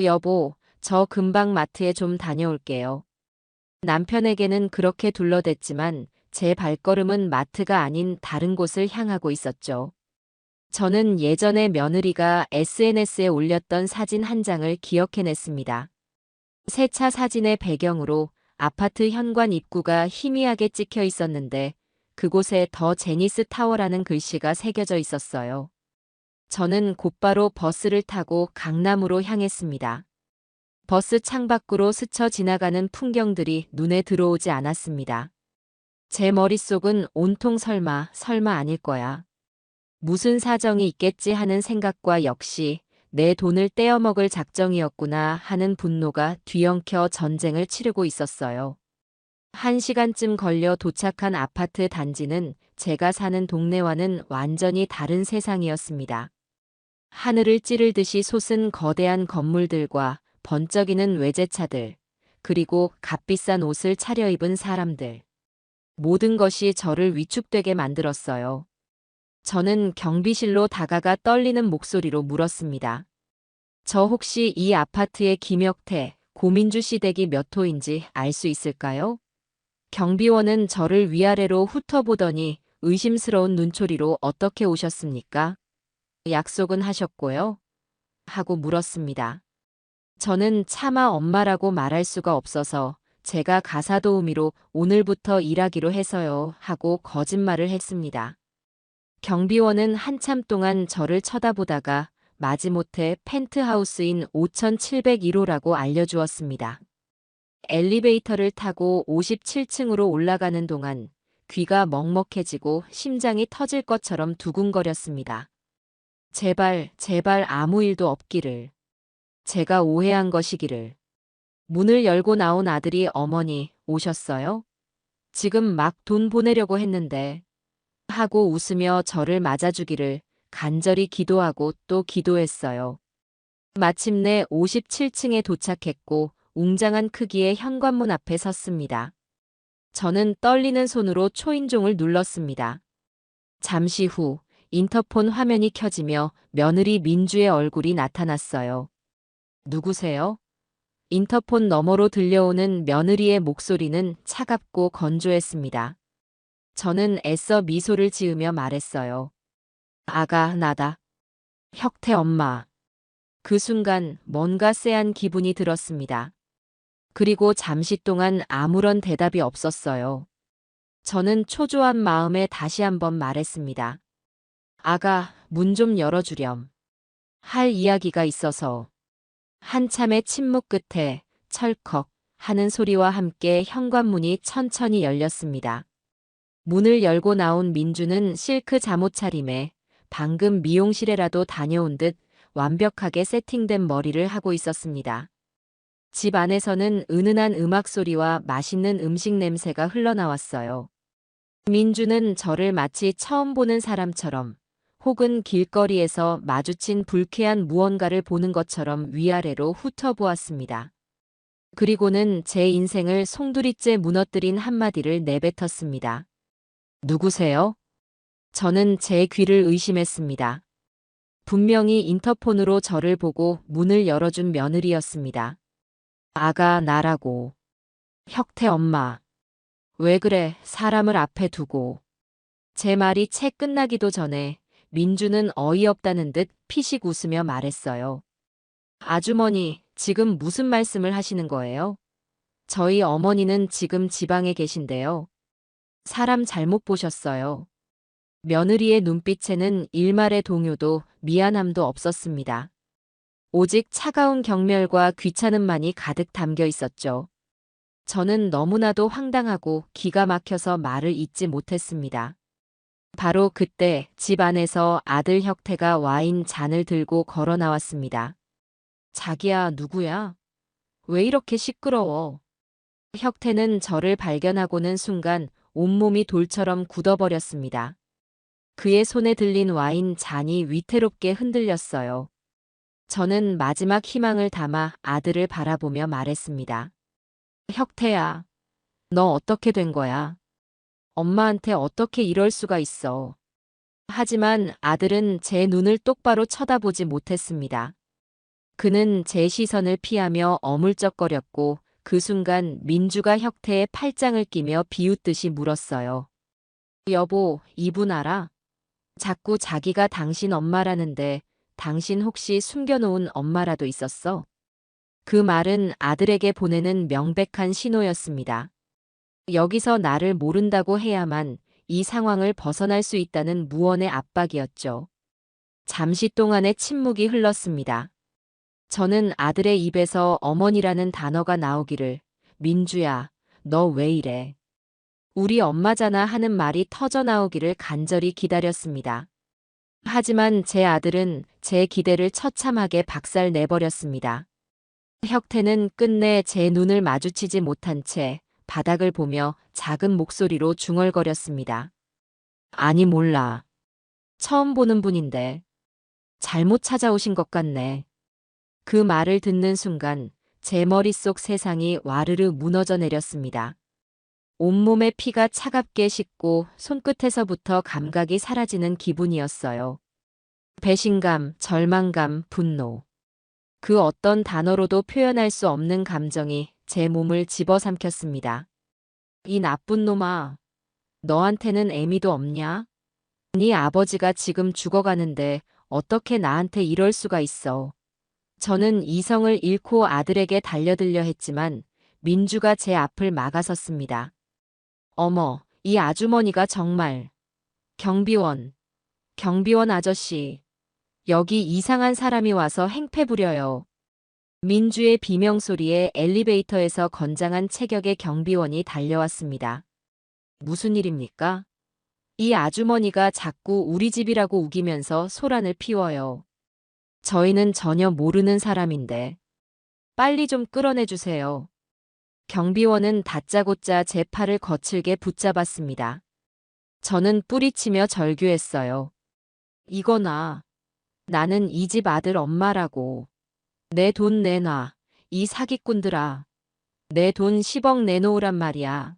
여보, 저 금방 마트에 좀 다녀올게요. 남편에게는 그렇게 둘러댔지만 제 발걸음은 마트가 아닌 다른 곳을 향하고 있었죠. 저는 예전에 며느리가 SNS에 올렸던 사진 한 장을 기억해냈습니다. 새 차 사진의 배경으로 아파트 현관 입구가 희미하게 찍혀 있었는데 그곳에 더 제니스 타워라는 글씨가 새겨져 있었어요. 저는 곧바로 버스를 타고 강남으로 향했습니다. 버스 창밖으로 스쳐 지나가는 풍경들이 눈에 들어오지 않았습니다. 제 머릿속은 온통 설마 아닐 거야. 무슨 사정이 있겠지 하는 생각과 역시 내 돈을 떼어먹을 작정이었구나 하는 분노가 뒤엉켜 전쟁을 치르고 있었어요. 1시간쯤 걸려 도착한 아파트 단지는 제가 사는 동네와는 완전히 다른 세상이었습니다. 하늘을 찌르듯이 솟은 거대한 건물들과 번쩍이는 외제차들, 그리고 값비싼 옷을 차려입은 사람들. 모든 것이 저를 위축되게 만들었어요. 저는 경비실로 다가가 떨리는 목소리로 물었습니다. 저 혹시 이 아파트의 김혁태, 고민주 씨 댁이 몇 호인지 알 수 있을까요? 경비원은 저를 위아래로 훑어보더니 의심스러운 눈초리로 어떻게 오셨습니까? 약속은 하셨고요? 하고 물었습니다. 저는 차마 엄마라고 말할 수가 없어서 제가 가사도우미로 오늘부터 일하기로 해서요 하고 거짓말을 했습니다. 경비원은 한참 동안 저를 쳐다보다가 마지못해 펜트하우스인 5701호라고 알려주었습니다. 엘리베이터를 타고 57층으로 올라가는 동안 귀가 먹먹해지고 심장이 터질 것처럼 두근거렸습니다. 제발 아무 일도 없기를. 제가 오해한 것이기를. 문을 열고 나온 아들이 어머니 오셨어요? 지금 막 돈 보내려고 했는데 하고 웃으며 저를 맞아주기를 간절히 기도하고 또 기도했어요. 마침내 57층에 도착했고 웅장한 크기의 현관문 앞에 섰습니다. 저는 떨리는 손으로 초인종을 눌렀습니다. 잠시 후 인터폰 화면이 켜지며 며느리 민주의 얼굴이 나타났어요. 누구세요? 인터폰 너머로 들려오는 며느리의 목소리는 차갑고 건조했습니다. 저는 애써 미소를 지으며 말했어요. 아가, 나다. 혁태 엄마. 그 순간 뭔가 쎄한 기분이 들었습니다. 그리고 잠시 동안 아무런 대답이 없었어요. 저는 초조한 마음에 다시 한번 말했습니다. 아가, 문 좀 열어주렴. 할 이야기가 있어서. 한참의 침묵 끝에 철컥 하는 소리와 함께 현관문이 천천히 열렸습니다. 문을 열고 나온 민주는 실크 잠옷 차림에 방금 미용실에라도 다녀온 듯 완벽하게 세팅된 머리를 하고 있었습니다. 집 안에서는 은은한 음악 소리와 맛있는 음식 냄새가 흘러나왔어요. 민주는 저를 마치 처음 보는 사람처럼 혹은 길거리에서 마주친 불쾌한 무언가를 보는 것처럼 위아래로 훑어보았습니다. 그리고는 제 인생을 송두리째 무너뜨린 한마디를 내뱉었습니다. 누구세요? 저는 제 귀를 의심했습니다. 분명히 인터폰으로 저를 보고 문을 열어준 며느리였습니다. 아가, 나라고. 혁태 엄마. 왜 그래, 사람을 앞에 두고. 제 말이 채 끝나기도 전에 민주는 어이없다는 듯 피식 웃으며 말했어요. 아주머니, 지금 무슨 말씀을 하시는 거예요? 저희 어머니는 지금 지방에 계신데요. 사람 잘못 보셨어요. 며느리의 눈빛에는 일말의 동요도 미안함도 없었습니다. 오직 차가운 경멸과 귀찮음만이 가득 담겨 있었죠. 저는 너무나도 황당하고 기가 막혀서 말을 잇지 못했습니다. 바로 그때 집 안에서 아들 혁태가 와인 잔을 들고 걸어 나왔습니다. 자기야, 누구야? 왜 이렇게 시끄러워? 혁태는 저를 발견하고는 순간 온몸이 돌처럼 굳어버렸습니다. 그의 손에 들린 와인 잔이 위태롭게 흔들렸어요. 저는 마지막 희망을 담아 아들을 바라보며 말했습니다. 혁태야, 너 어떻게 된 거야? 엄마한테 어떻게 이럴 수가 있어? 하지만 아들은 제 눈을 똑바로 쳐다보지 못했습니다. 그는 제 시선을 피하며 어물쩍거렸고 그 순간 민주가 혁태의 팔짱을 끼며 비웃듯이 물었어요. 여보, 이분 알아? 자꾸 자기가 당신 엄마라는데 당신 혹시 숨겨놓은 엄마라도 있었어? 그 말은 아들에게 보내는 명백한 신호였습니다. 여기서 나를 모른다고 해야만 이 상황을 벗어날 수 있다는 무언의 압박이었죠. 잠시 동안의 침묵이 흘렀습니다. 저는 아들의 입에서 어머니라는 단어가 나오기를 민주야, 너 왜 이래? 우리 엄마잖아 하는 말이 터져 나오기를 간절히 기다렸습니다. 하지만 제 아들은 제 기대를 처참하게 박살 내버렸습니다. 혁태는 끝내 제 눈을 마주치지 못한 채 바닥을 보며 작은 목소리로 중얼거렸습니다. 아니, 몰라. 처음 보는 분인데. 잘못 찾아오신 것 같네. 그 말을 듣는 순간 제 머릿속 세상이 와르르 무너져 내렸습니다. 온몸에 피가 차갑게 식고 손끝에서부터 감각이 사라지는 기분이었어요. 배신감, 절망감, 분노. 그 어떤 단어로도 표현할 수 없는 감정이 제 몸을 집어삼켰습니다. 이 나쁜 놈아, 너한테는 애미도 없냐? 네 아버지가 지금 죽어가는데 어떻게 나한테 이럴 수가 있어. 저는 이성을 잃고 아들에게 달려들려 했지만 민주가 제 앞을 막아섰습니다. 어머, 이 아주머니가 정말. 경비원 아저씨. 여기 이상한 사람이 와서 행패 부려요. 민주의 비명소리에 엘리베이터에서 건장한 체격의 경비원이 달려왔습니다. 무슨 일입니까? 이 아주머니가 자꾸 우리 집이라고 우기면서 소란을 피워요. 저희는 전혀 모르는 사람인데. 빨리 좀 끌어내주세요. 경비원은 다짜고짜 제 팔을 거칠게 붙잡았습니다. 저는 뿌리치며 절규했어요. 이거나. 나는 이 집 아들 엄마라고. 내 돈 내놔. 이 사기꾼들아. 내 돈 10억 내놓으란 말이야.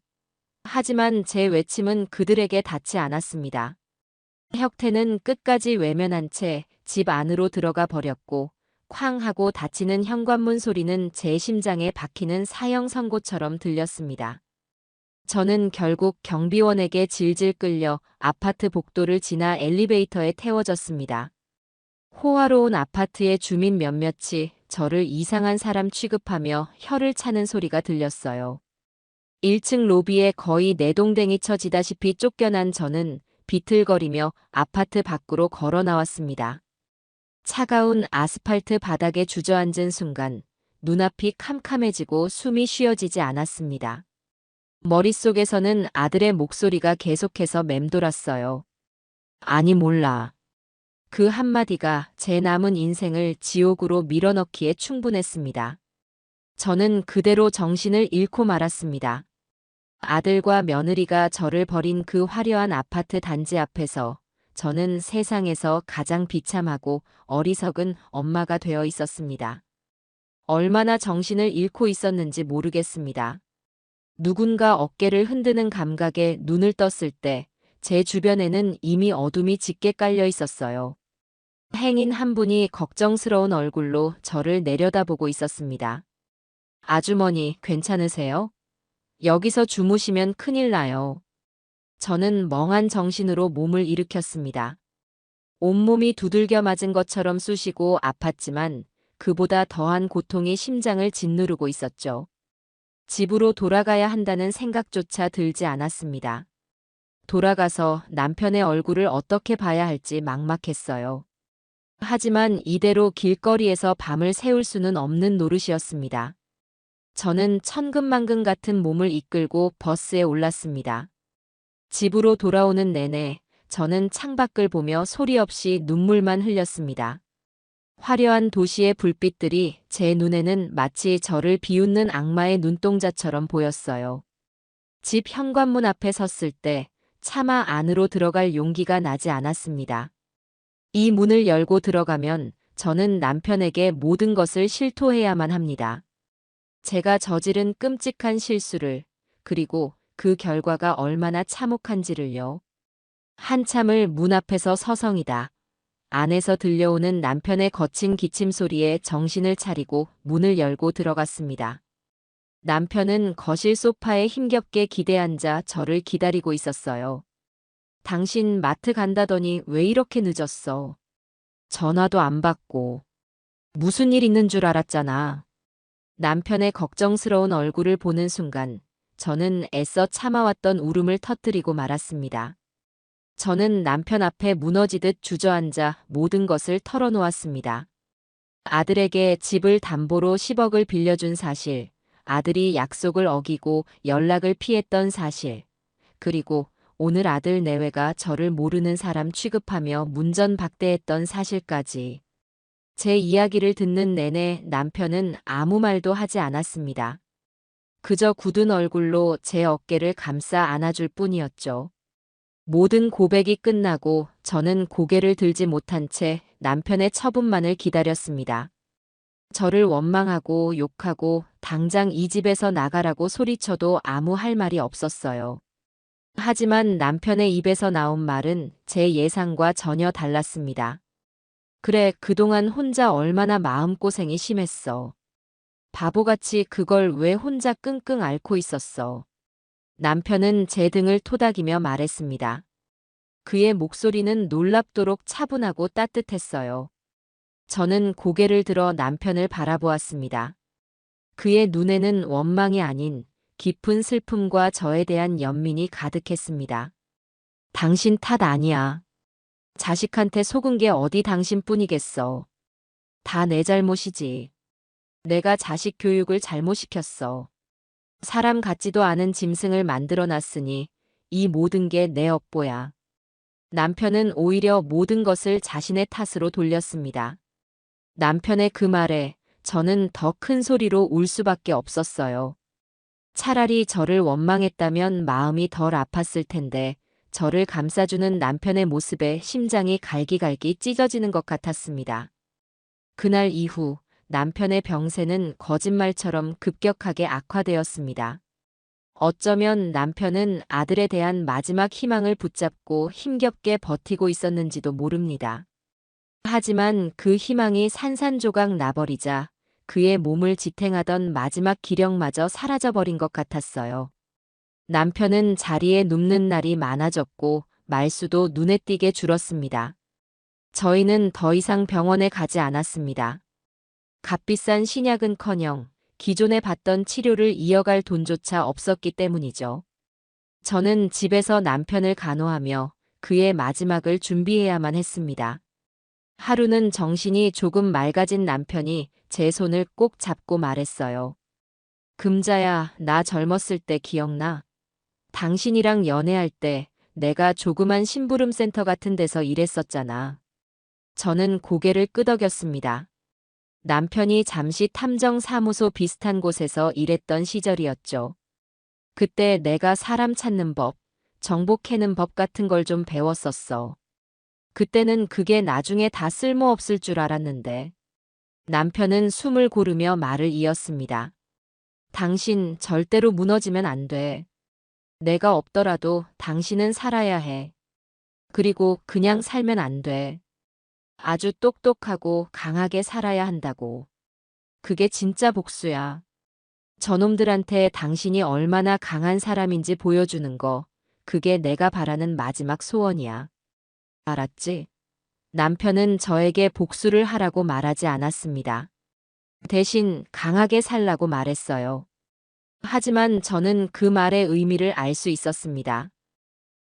하지만 제 외침은 그들에게 닿지 않았습니다. 혁태는 끝까지 외면한 채 집 안으로 들어가 버렸고 쾅 하고 닫히는 현관문 소리는 제 심장에 박히는 사형 선고처럼 들렸습니다. 저는 결국 경비원에게 질질 끌려 아파트 복도를 지나 엘리베이터에 태워졌습니다. 호화로운 아파트의 주민 몇몇이 저를 이상한 사람 취급하며 혀를 차는 소리가 들렸어요. 1층 로비에 거의 내동댕이 쳐지다시피 쫓겨난 저는 비틀거리며 아파트 밖으로 걸어 나왔습니다. 차가운 아스팔트 바닥에 주저앉은 순간 눈앞이 캄캄해지고 숨이 쉬어지지 않았습니다. 머릿속에서는 아들의 목소리가 계속해서 맴돌았어요. 아니 몰라. 그 한마디가 제 남은 인생을 지옥으로 밀어넣기에 충분했습니다. 저는 그대로 정신을 잃고 말았습니다. 아들과 며느리가 저를 버린 그 화려한 아파트 단지 앞에서 저는 세상에서 가장 비참하고 어리석은 엄마가 되어 있었습니다. 얼마나 정신을 잃고 있었는지 모르겠습니다. 누군가 어깨를 흔드는 감각에 눈을 떴을 때 제 주변에는 이미 어둠이 짙게 깔려 있었어요. 행인 한 분이 걱정스러운 얼굴로 저를 내려다보고 있었습니다. 아주머니, 괜찮으세요? 여기서 주무시면 큰일 나요. 저는 멍한 정신으로 몸을 일으켰습니다. 온몸이 두들겨 맞은 것처럼 쑤시고 아팠지만 그보다 더한 고통이 심장을 짓누르고 있었죠. 집으로 돌아가야 한다는 생각조차 들지 않았습니다. 돌아가서 남편의 얼굴을 어떻게 봐야 할지 막막했어요. 하지만 이대로 길거리에서 밤을 새울 수는 없는 노릇이었습니다. 저는 천근만근 같은 몸을 이끌고 버스에 올랐습니다. 집으로 돌아오는 내내 저는 창밖을 보며 소리 없이 눈물만 흘렸습니다. 화려한 도시의 불빛들이 제 눈에는 마치 저를 비웃는 악마의 눈동자처럼 보였어요. 집 현관문 앞에 섰을 때 차마 안으로 들어갈 용기가 나지 않았습니다. 이 문을 열고 들어가면 저는 남편에게 모든 것을 실토해야만 합니다. 제가 저지른 끔찍한 실수를, 그리고 그 결과가 얼마나 참혹한지를요. 한참을 문 앞에서 서성이다. 안에서 들려오는 남편의 거친 기침 소리에 정신을 차리고 문을 열고 들어갔습니다. 남편은 거실 소파에 힘겹게 기대앉아 저를 기다리고 있었어요. 당신 마트 간다더니 왜 이렇게 늦었어? 전화도 안 받고. 무슨 일 있는 줄 알았잖아. 남편의 걱정스러운 얼굴을 보는 순간 저는 애써 참아왔던 울음을 터뜨리고 말았습니다. 저는 남편 앞에 무너지듯 주저앉아 모든 것을 털어놓았습니다. 아들에게 집을 담보로 10억을 빌려준 사실, 아들이 약속을 어기고 연락을 피했던 사실, 그리고 오늘 아들 내외가 저를 모르는 사람 취급하며 문전박대했던 사실까지. 제 이야기를 듣는 내내 남편은 아무 말도 하지 않았습니다. 그저 굳은 얼굴로 제 어깨를 감싸 안아줄 뿐이었죠. 모든 고백이 끝나고 저는 고개를 들지 못한 채 남편의 처분만을 기다렸습니다. 저를 원망하고 욕하고 당장 이 집에서 나가라고 소리쳐도 아무 할 말이 없었어요. 하지만 남편의 입에서 나온 말은 제 예상과 전혀 달랐습니다. 그래, 그동안 혼자 얼마나 마음고생이 심했어. 바보같이 그걸 왜 혼자 끙끙 앓고 있었어. 남편은 제 등을 토닥이며 말했습니다. 그의 목소리는 놀랍도록 차분하고 따뜻했어요. 저는 고개를 들어 남편을 바라보았습니다. 그의 눈에는 원망이 아닌 깊은 슬픔과 저에 대한 연민이 가득했습니다. 당신 탓 아니야. 자식한테 속은 게 어디 당신뿐이겠어. 다 내 잘못이지. 내가 자식 교육을 잘못 시켰어. 사람 같지도 않은 짐승을 만들어 놨으니 이 모든 게 내 업보야. 남편은 오히려 모든 것을 자신의 탓으로 돌렸습니다. 남편의 그 말에 저는 더 큰 소리로 울 수밖에 없었어요. 차라리 저를 원망했다면 마음이 덜 아팠을 텐데 저를 감싸주는 남편의 모습에 심장이 갈기갈기 찢어지는 것 같았습니다. 그날 이후 남편의 병세는 거짓말처럼 급격하게 악화되었습니다. 어쩌면 남편은 아들에 대한 마지막 희망을 붙잡고 힘겹게 버티고 있었는지도 모릅니다. 하지만 그 희망이 산산조각 나버리자 그의 몸을 지탱하던 마지막 기력마저 사라져버린 것 같았어요. 남편은 자리에 눕는 날이 많아졌고 말수도 눈에 띄게 줄었습니다. 저희는 더 이상 병원에 가지 않았습니다. 값비싼 신약은커녕 기존에 받던 치료를 이어갈 돈조차 없었기 때문이죠. 저는 집에서 남편을 간호하며 그의 마지막을 준비해야만 했습니다. 하루는 정신이 조금 맑아진 남편이 제 손을 꼭 잡고 말했어요. 금자야, 나 젊었을 때 기억나? 당신이랑 연애할 때 내가 조그만 심부름센터 같은 데서 일했었잖아. 저는 고개를 끄덕였습니다. 남편이 잠시 탐정사무소 비슷한 곳에서 일했던 시절이었죠. 그때 내가 사람 찾는 법, 정보 캐는 법 같은 걸 좀 배웠었어. 그때는 그게 나중에 다 쓸모없을 줄 알았는데. 남편은 숨을 고르며 말을 이었습니다. 당신 절대로 무너지면 안 돼. 내가 없더라도 당신은 살아야 해. 그리고 그냥 살면 안 돼. 아주 똑똑하고 강하게 살아야 한다고. 그게 진짜 복수야. 저놈들한테 당신이 얼마나 강한 사람인지 보여주는 거, 그게 내가 바라는 마지막 소원이야. 알았지? 남편은 저에게 복수를 하라고 말하지 않았습니다. 대신 강하게 살라고 말했어요. 하지만 저는 그 말의 의미를 알 수 있었습니다.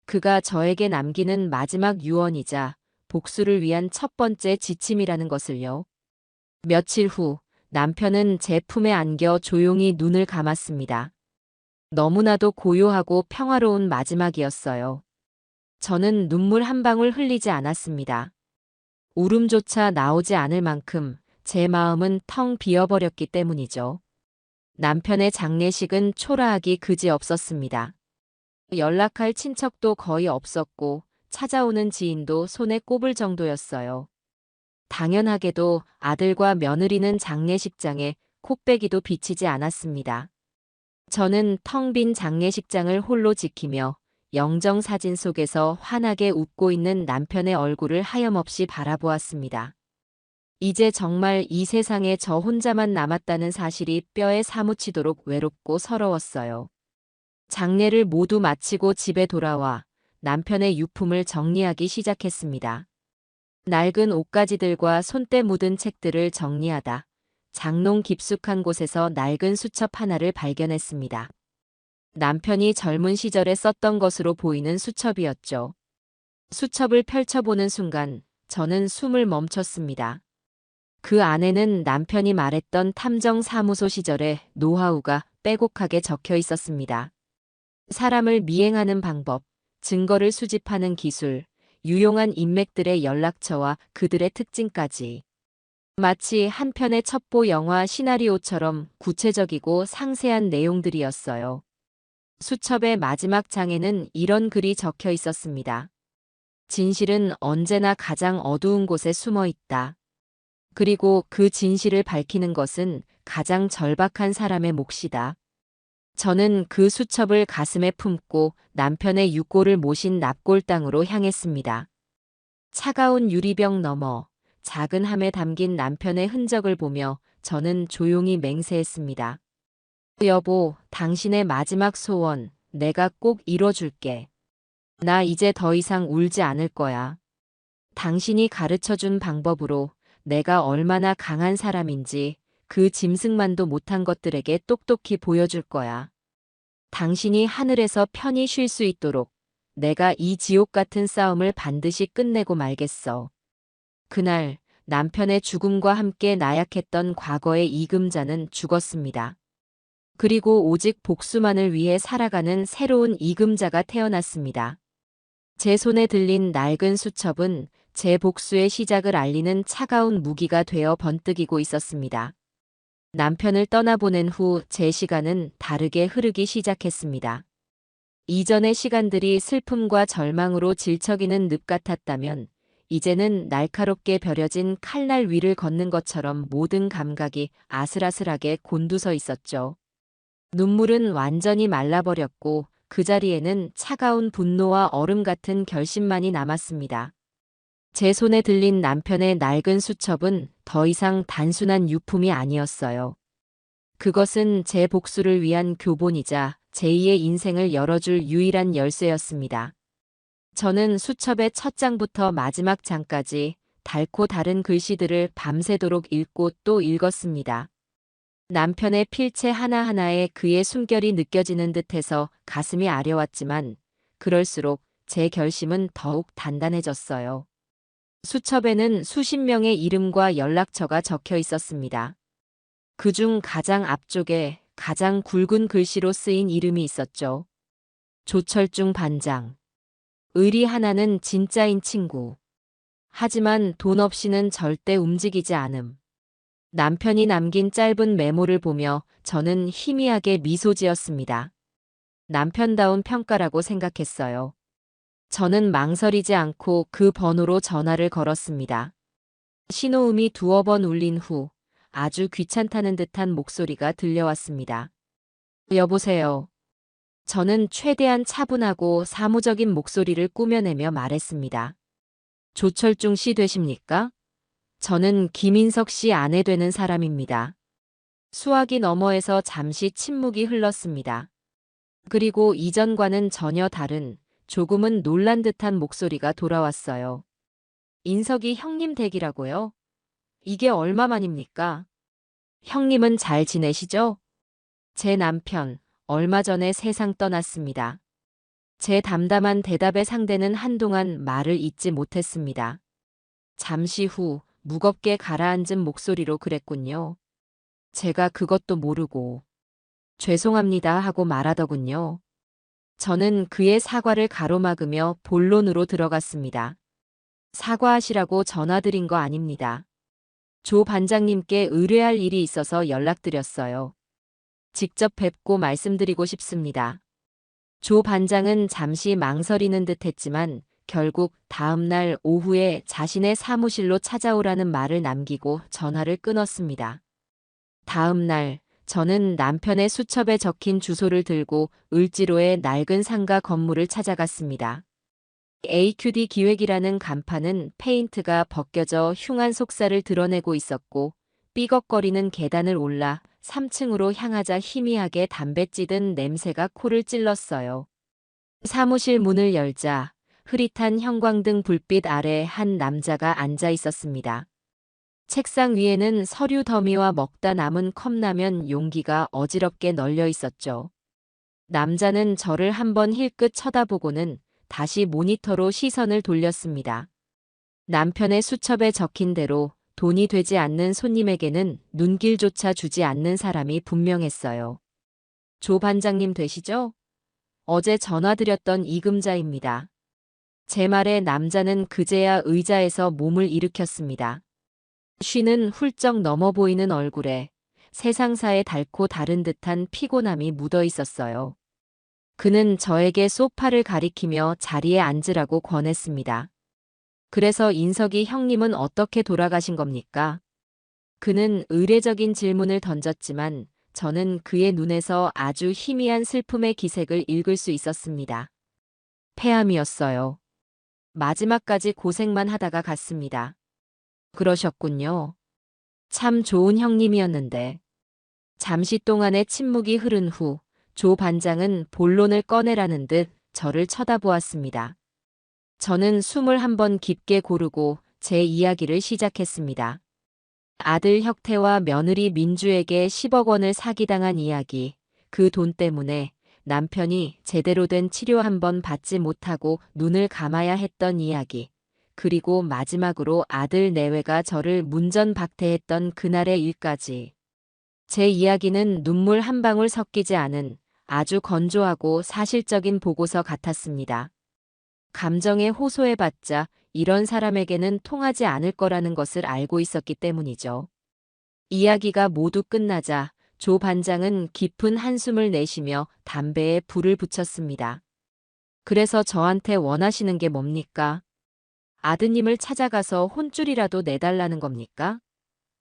그가 저에게 남기는 마지막 유언이자 복수를 위한 첫 번째 지침이라는 것을요. 며칠 후 남편은 제 품에 안겨 조용히 눈을 감았습니다. 너무나도 고요하고 평화로운 마지막이었어요. 저는 눈물 한 방울 흘리지 않았습니다. 울음조차 나오지 않을 만큼 제 마음은 텅 비어버렸기 때문이죠. 남편의 장례식은 초라하기 그지없었습니다. 연락할 친척도 거의 없었고 찾아오는 지인도 손에 꼽을 정도였어요. 당연하게도 아들과 며느리는 장례식장에 콧배기도 비치지 않았습니다. 저는 텅 빈 장례식장을 홀로 지키며 영정사진 속에서 환하게 웃고 있는 남편의 얼굴을 하염없이 바라보았습니다. 이제 정말 이 세상에 저 혼자만 남았다는 사실이 뼈에 사무치도록 외롭고 서러웠어요. 장례를 모두 마치고 집에 돌아와 남편의 유품을 정리하기 시작했습니다. 낡은 옷가지들과 손때 묻은 책들을 정리하다 장롱 깊숙한 곳에서 낡은 수첩 하나를 발견했습니다. 남편이 젊은 시절에 썼던 것으로 보이는 수첩이었죠. 수첩을 펼쳐보는 순간 저는 숨을 멈췄습니다. 그 안에는 남편이 말했던 탐정사무소 시절의 노하우가 빼곡하게 적혀 있었습니다. 사람을 미행하는 방법, 증거를 수집하는 기술, 유용한 인맥들의 연락처와 그들의 특징까지. 마치 한 편의 첩보 영화 시나리오처럼 구체적이고 상세한 내용들이었어요. 수첩의 마지막 장에는 이런 글이 적혀 있었습니다. 진실은 언제나 가장 어두운 곳에 숨어 있다. 그리고 그 진실을 밝히는 것은 가장 절박한 사람의 몫이다. 저는 그 수첩을 가슴에 품고 남편의 육고를 모신 납골당으로 향했습니다. 차가운 유리병 너머 작은 함에 담긴 남편의 흔적을 보며 저는 조용히 맹세했습니다. 여보, 당신의 마지막 소원 내가 꼭 이뤄줄게. 나 이제 더 이상 울지 않을 거야. 당신이 가르쳐준 방법으로 내가 얼마나 강한 사람인지 그 짐승만도 못한 것들에게 똑똑히 보여줄 거야. 당신이 하늘에서 편히 쉴 수 있도록 내가 이 지옥 같은 싸움을 반드시 끝내고 말겠어. 그날 남편의 죽음과 함께 나약했던 과거의 이금자는 죽었습니다. 그리고 오직 복수만을 위해 살아가는 새로운 이금자가 태어났습니다. 제 손에 들린 낡은 수첩은 제 복수의 시작을 알리는 차가운 무기가 되어 번뜩이고 있었습니다. 남편을 떠나보낸 후 제 시간은 다르게 흐르기 시작했습니다. 이전의 시간들이 슬픔과 절망으로 질척이는 늪 같았다면 이제는 날카롭게 벼려진 칼날 위를 걷는 것처럼 모든 감각이 아슬아슬하게 곤두서 있었죠. 눈물은 완전히 말라버렸고 그 자리에는 차가운 분노와 얼음 같은 결심만이 남았습니다. 제 손에 들린 남편의 낡은 수첩은 더 이상 단순한 유품이 아니었어요. 그것은 제 복수를 위한 교본이자 제2의 인생을 열어줄 유일한 열쇠였습니다. 저는 수첩의 첫 장부터 마지막 장까지 달고 다른 글씨들을 밤새도록 읽고 또 읽었습니다. 남편의 필체 하나하나에 그의 숨결이 느껴지는 듯해서 가슴이 아려왔지만 그럴수록 제 결심은 더욱 단단해졌어요. 수첩에는 수십 명의 이름과 연락처가 적혀 있었습니다. 그중 가장 앞쪽에 가장 굵은 글씨로 쓰인 이름이 있었죠. 조철중 반장. 의리 하나는 진짜인 친구. 하지만 돈 없이는 절대 움직이지 않음. 남편이 남긴 짧은 메모를 보며 저는 희미하게 미소 지었습니다. 남편다운 평가라고 생각했어요. 저는 망설이지 않고 그 번호로 전화를 걸었습니다. 신호음이 두어 번 울린 후 아주 귀찮다는 듯한 목소리가 들려왔습니다. 여보세요. 저는 최대한 차분하고 사무적인 목소리를 꾸며내며 말했습니다. 조철중 씨 되십니까? 저는 김인석 씨 아내 되는 사람입니다. 수화기 너머에서 잠시 침묵이 흘렀습니다. 그리고 이전과는 전혀 다른 조금은 놀란 듯한 목소리가 돌아왔어요. 인석이 형님 댁이라고요? 이게 얼마만입니까? 형님은 잘 지내시죠? 제 남편, 얼마 전에 세상 떠났습니다. 제 담담한 대답의 상대는 한동안 말을 잇지 못했습니다. 잠시 후 무겁게 가라앉은 목소리로 그랬군요. 제가 그것도 모르고 죄송합니다 하고 말하더군요. 저는 그의 사과를 가로막으며 본론으로 들어갔습니다. 사과하시라고 전화드린 거 아닙니다. 조 반장님께 의뢰할 일이 있어서 연락드렸어요. 직접 뵙고 말씀드리고 싶습니다. 조 반장은 잠시 망설이는 듯 했지만 결국 다음 날 오후에 자신의 사무실로 찾아오라는 말을 남기고 전화를 끊었습니다. 다음 날 저는 남편의 수첩에 적힌 주소를 들고 을지로의 낡은 상가 건물을 찾아갔습니다. AQD 기획이라는 간판은 페인트가 벗겨져 흉한 속살을 드러내고 있었고 삐걱거리는 계단을 올라 3층으로 향하자 희미하게 담배 찌든 냄새가 코를 찔렀어요. 사무실 문을 열자 흐릿한 형광등 불빛 아래 한 남자가 앉아 있었습니다. 책상 위에는 서류 더미와 먹다 남은 컵라면 용기가 어지럽게 널려 있었죠. 남자는 저를 한번 힐끗 쳐다보고는 다시 모니터로 시선을 돌렸습니다. 남편의 수첩에 적힌 대로 돈이 되지 않는 손님에게는 눈길조차 주지 않는 사람이 분명했어요. 조 반장님 되시죠? 어제 전화드렸던 이금자입니다. 제 말에 남자는 그제야 의자에서 몸을 일으켰습니다. 쉬는 훌쩍 넘어 보이는 얼굴에 세상사에 닳고 다른 듯한 피곤함이 묻어 있었어요. 그는 저에게 소파를 가리키며 자리에 앉으라고 권했습니다. 그래서 인석이 형님은 어떻게 돌아가신 겁니까? 그는 의례적인 질문을 던졌지만 저는 그의 눈에서 아주 희미한 슬픔의 기색을 읽을 수 있었습니다. 폐암이었어요. 마지막까지 고생만 하다가 갔습니다. 그러셨군요. 참 좋은 형님이었는데. 잠시 동안의 침묵이 흐른 후 조 반장은 본론을 꺼내라는 듯 저를 쳐다보았습니다. 저는 숨을 한번 깊게 고르고 제 이야기를 시작했습니다. 아들 혁태와 며느리 민주에게 10억 원을 사기당한 이야기, 그 돈 때문에 남편이 제대로 된 치료 한번 받지 못하고 눈을 감아야 했던 이야기, 그리고 마지막으로 아들 내외가 저를 문전박대했던 그날의 일까지. 제 이야기는 눈물 한 방울 섞이지 않은 아주 건조하고 사실적인 보고서 같았습니다. 감정에 호소해봤자 이런 사람에게는 통하지 않을 거라는 것을 알고 있었기 때문이죠. 이야기가 모두 끝나자 조 반장은 깊은 한숨을 내쉬며 담배에 불을 붙였습니다. 그래서 저한테 원하시는 게 뭡니까? 아드님을 찾아가서 혼쭐이라도 내달라는 겁니까?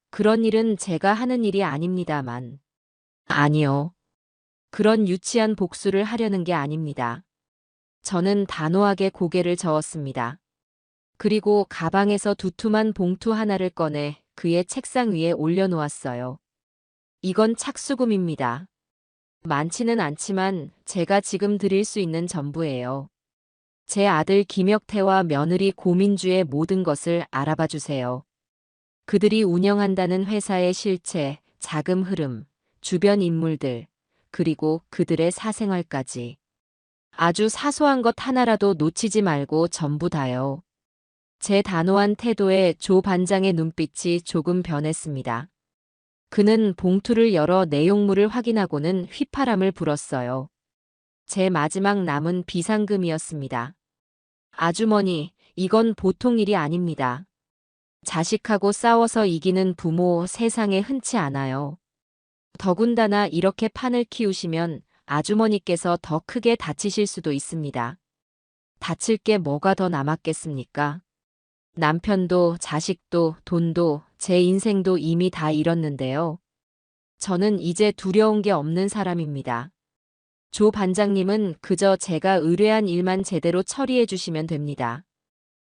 그런 일은 제가 하는 일이 아닙니다만. 아니요. 그런 유치한 복수를 하려는 게 아닙니다. 저는 단호하게 고개를 저었습니다. 그리고 가방에서 두툼한 봉투 하나를 꺼내 그의 책상 위에 올려놓았어요. 이건 착수금입니다. 많지는 않지만 제가 지금 드릴 수 있는 전부예요. 제 아들 김혁태와 며느리 고민주의 모든 것을 알아봐 주세요. 그들이 운영한다는 회사의 실체, 자금 흐름, 주변 인물들, 그리고 그들의 사생활까지. 아주 사소한 것 하나라도 놓치지 말고 전부 다요. 제 단호한 태도에 조 반장의 눈빛이 조금 변했습니다. 그는 봉투를 열어 내용물을 확인하고는 휘파람을 불었어요. 제 마지막 남은 비상금이었습니다. 아주머니, 이건 보통 일이 아닙니다. 자식하고 싸워서 이기는 부모 세상에 흔치 않아요. 더군다나 이렇게 판을 키우시면 아주머니께서 더 크게 다치실 수도 있습니다. 다칠 게 뭐가 더 남았겠습니까? 남편도 자식도 돈도 제 인생도 이미 다 잃었는데요. 저는 이제 두려운 게 없는 사람입니다. 조 반장님은 그저 제가 의뢰한 일만 제대로 처리해 주시면 됩니다.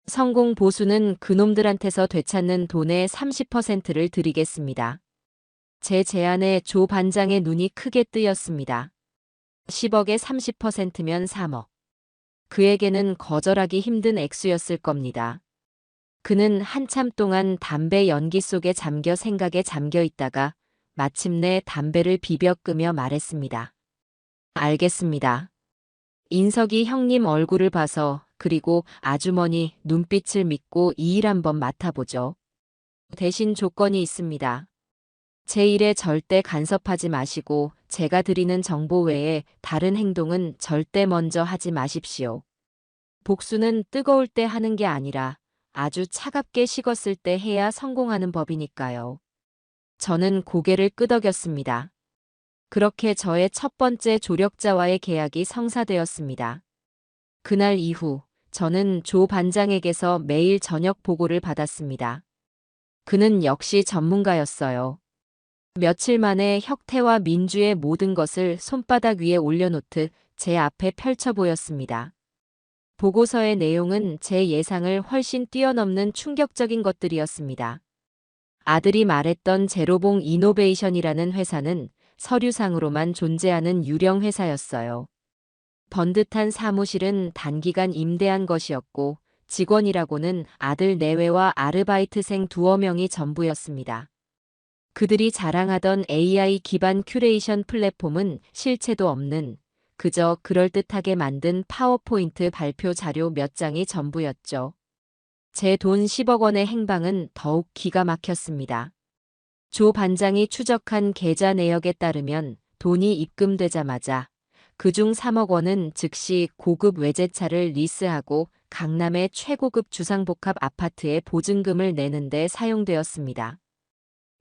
성공 보수는 그놈들한테서 되찾는 돈의 30%를 드리겠습니다. 제 제안에 조 반장의 눈이 크게 뜨였습니다. 10억에 30%면 3억. 그에게는 거절하기 힘든 액수였을 겁니다. 그는 한참 동안 담배 연기 속에 잠겨 생각에 잠겨 있다가 마침내 담배를 비벼 끄며 말했습니다. 알겠습니다. 인석이 형님 얼굴을 봐서 그리고 아주머니 눈빛을 믿고 이 일 한번 맡아보죠. 대신 조건이 있습니다. 제 일에 절대 간섭하지 마시고 제가 드리는 정보 외에 다른 행동은 절대 먼저 하지 마십시오. 복수는 뜨거울 때 하는 게 아니라 아주 차갑게 식었을 때 해야 성공하는 법이니까요. 저는 고개를 끄덕였습니다. 그렇게 저의 첫 번째 조력자와의 계약이 성사되었습니다. 그날 이후 저는 조 반장에게서 매일 저녁 보고를 받았습니다. 그는 역시 전문가였어요. 며칠 만에 혁태와 민주의 모든 것을 손바닥 위에 올려놓듯 제 앞에 펼쳐 보였습니다. 보고서의 내용은 제 예상을 훨씬 뛰어넘는 충격적인 것들이었습니다. 아들이 말했던 제로봉 이노베이션이라는 회사는 서류상으로만 존재하는 유령 회사였어요. 번듯한 사무실은 단기간 임대한 것이었고 직원이라고는 아들 내외와 아르바이트생 두어 명이 전부였습니다. 그들이 자랑하던 AI 기반 큐레이션 플랫폼은 실체도 없는 그저 그럴듯하게 만든 파워포인트 발표 자료 몇 장이 전부였죠. 제 돈 10억 원의 행방은 더욱 기가 막혔습니다. 조 반장이 추적한 계좌 내역에 따르면 돈이 입금되자마자 그중 3억 원은 즉시 고급 외제차를 리스하고 강남의 최고급 주상복합 아파트에 보증금을 내는 데 사용되었습니다.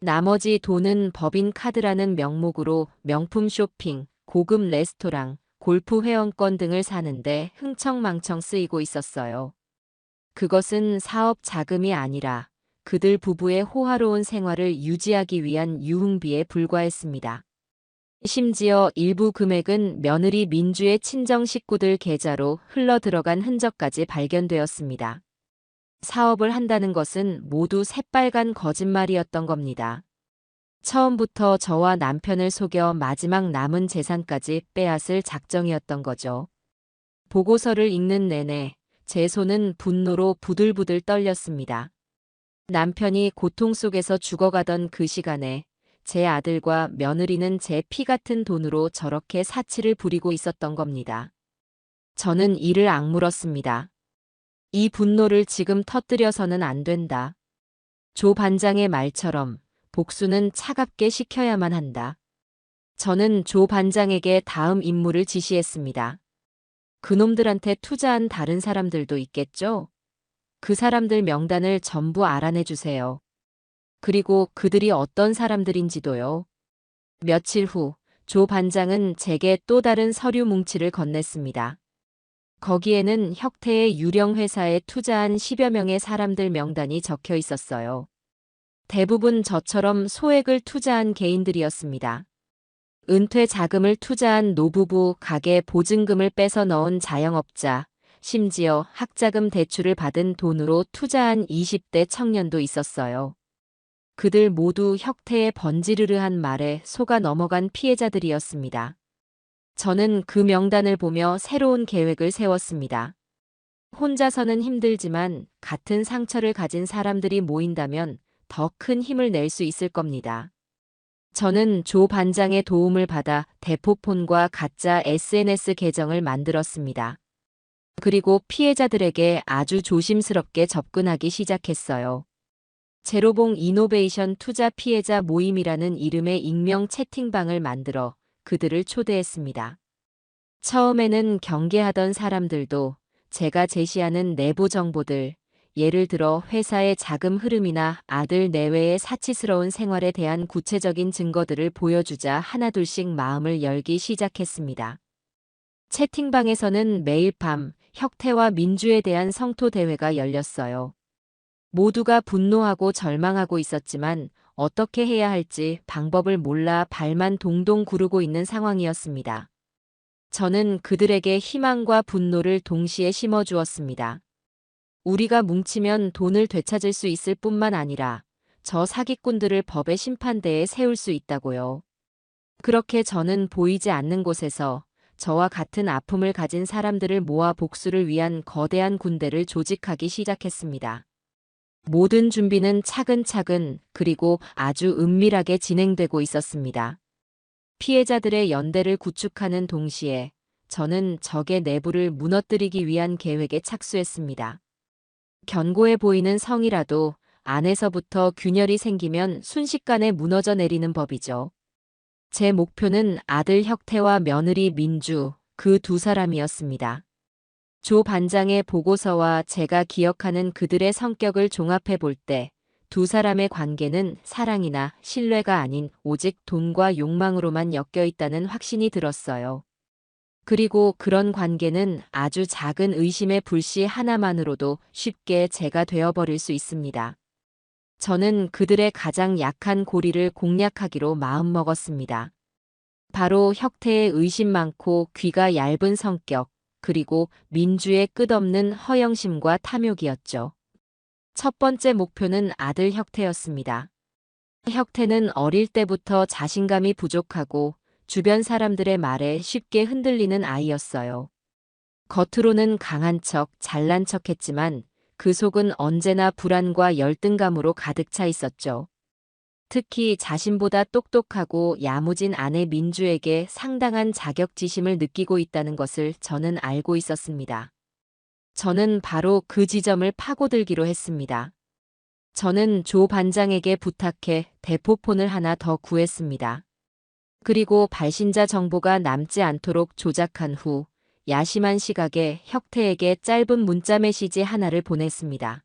나머지 돈은 법인카드라는 명목으로 명품 쇼핑, 고급 레스토랑, 골프 회원권 등을 사는데 흥청망청 쓰이고 있었어요. 그것은 사업 자금이 아니라 그들 부부의 호화로운 생활을 유지하기 위한 유흥비에 불과했습니다. 심지어 일부 금액은 며느리 민주의 친정 식구들 계좌로 흘러들어간 흔적까지 발견되었습니다. 사업을 한다는 것은 모두 새빨간 거짓말이었던 겁니다. 처음부터 저와 남편을 속여 마지막 남은 재산까지 빼앗을 작정이었던 거죠. 보고서를 읽는 내내 제 손은 분노로 부들부들 떨렸습니다. 남편이 고통 속에서 죽어가던 그 시간에 제 아들과 며느리는 제 피 같은 돈으로 저렇게 사치를 부리고 있었던 겁니다. 저는 이를 악물었습니다. 이 분노를 지금 터뜨려서는 안 된다. 조 반장의 말처럼 복수는 차갑게 식혀야만 한다. 저는 조 반장에게 다음 임무를 지시했습니다. 그놈들한테 투자한 다른 사람들도 있겠죠? 그 사람들 명단을 전부 알아내 주세요. 그리고 그들이 어떤 사람들인지도요. 며칠 후 조 반장은 제게 또 다른 서류 뭉치를 건넸습니다. 거기에는 혁태의 유령 회사에 투자한 10여 명의 사람들 명단이 적혀 있었어요. 대부분 저처럼 소액을 투자한 개인들이었습니다. 은퇴 자금을 투자한 노부부, 가게 보증금을 뺏어 넣은 자영업자, 심지어 학자금 대출을 받은 돈으로 투자한 20대 청년도 있었어요. 그들 모두 혁태의 번지르르한 말에 속아 넘어간 피해자들이었습니다. 저는 그 명단을 보며 새로운 계획을 세웠습니다. 혼자서는 힘들지만 같은 상처를 가진 사람들이 모인다면 더 큰 힘을 낼 수 있을 겁니다. 저는 조 반장의 도움을 받아 대포폰과 가짜 SNS 계정을 만들었습니다. 그리고 피해자들에게 아주 조심스럽게 접근하기 시작했어요. 제로봉 이노베이션 투자 피해자 모임이라는 이름의 익명 채팅방을 만들어 그들을 초대했습니다. 처음에는 경계하던 사람들도 제가 제시하는 내부 정보들, 예를 들어 회사의 자금 흐름이나 아들 내외의 사치스러운 생활에 대한 구체적인 증거들을 보여주자 하나둘씩 마음을 열기 시작했습니다. 채팅방에서는 매일 밤 혁태와 민주에 대한 성토 대회가 열렸어요. 모두가 분노하고 절망하고 있었지만 어떻게 해야 할지 방법을 몰라 발만 동동 구르고 있는 상황이었습니다. 저는 그들에게 희망과 분노를 동시에 심어주었습니다. 우리가 뭉치면 돈을 되찾을 수 있을 뿐만 아니라 저 사기꾼들을 법의 심판대에 세울 수 있다고요. 그렇게 저는 보이지 않는 곳에서 저와 같은 아픔을 가진 사람들을 모아 복수를 위한 거대한 군대를 조직하기 시작했습니다. 모든 준비는 차근차근 그리고 아주 은밀하게 진행되고 있었습니다. 피해자들의 연대를 구축하는 동시에 저는 적의 내부를 무너뜨리기 위한 계획에 착수했습니다. 견고해 보이는 성이라도 안에서부터 균열이 생기면 순식간에 무너져 내리는 법이죠. 제 목표는 아들 혁태와 며느리 민주, 그 두 사람이었습니다. 조 반장의 보고서와 제가 기억하는 그들의 성격을 종합해 볼 때 두 사람의 관계는 사랑이나 신뢰가 아닌 오직 돈과 욕망으로만 엮여 있다는 확신이 들었어요. 그리고 그런 관계는 아주 작은 의심의 불씨 하나만으로도 쉽게 제가 되어버릴 수 있습니다. 저는 그들의 가장 약한 고리를 공략하기로 마음먹었습니다. 바로 혁태의 의심 많고 귀가 얇은 성격, 그리고 민주의 끝없는 허영심과 탐욕이었죠. 첫 번째 목표는 아들 혁태였습니다. 혁태는 어릴 때부터 자신감이 부족하고 주변 사람들의 말에 쉽게 흔들리는 아이였어요. 겉으로는 강한 척, 잘난 척 했지만 그 속은 언제나 불안과 열등감으로 가득 차 있었죠. 특히 자신보다 똑똑하고 야무진 아내 민주에게 상당한 자격지심을 느끼고 있다는 것을 저는 알고 있었습니다. 저는 바로 그 지점을 파고들기로 했습니다. 저는 조 반장에게 부탁해 대포폰을 하나 더 구했습니다. 그리고 발신자 정보가 남지 않도록 조작한 후 야심한 시각에 혁태에게 짧은 문자 메시지 하나를 보냈습니다.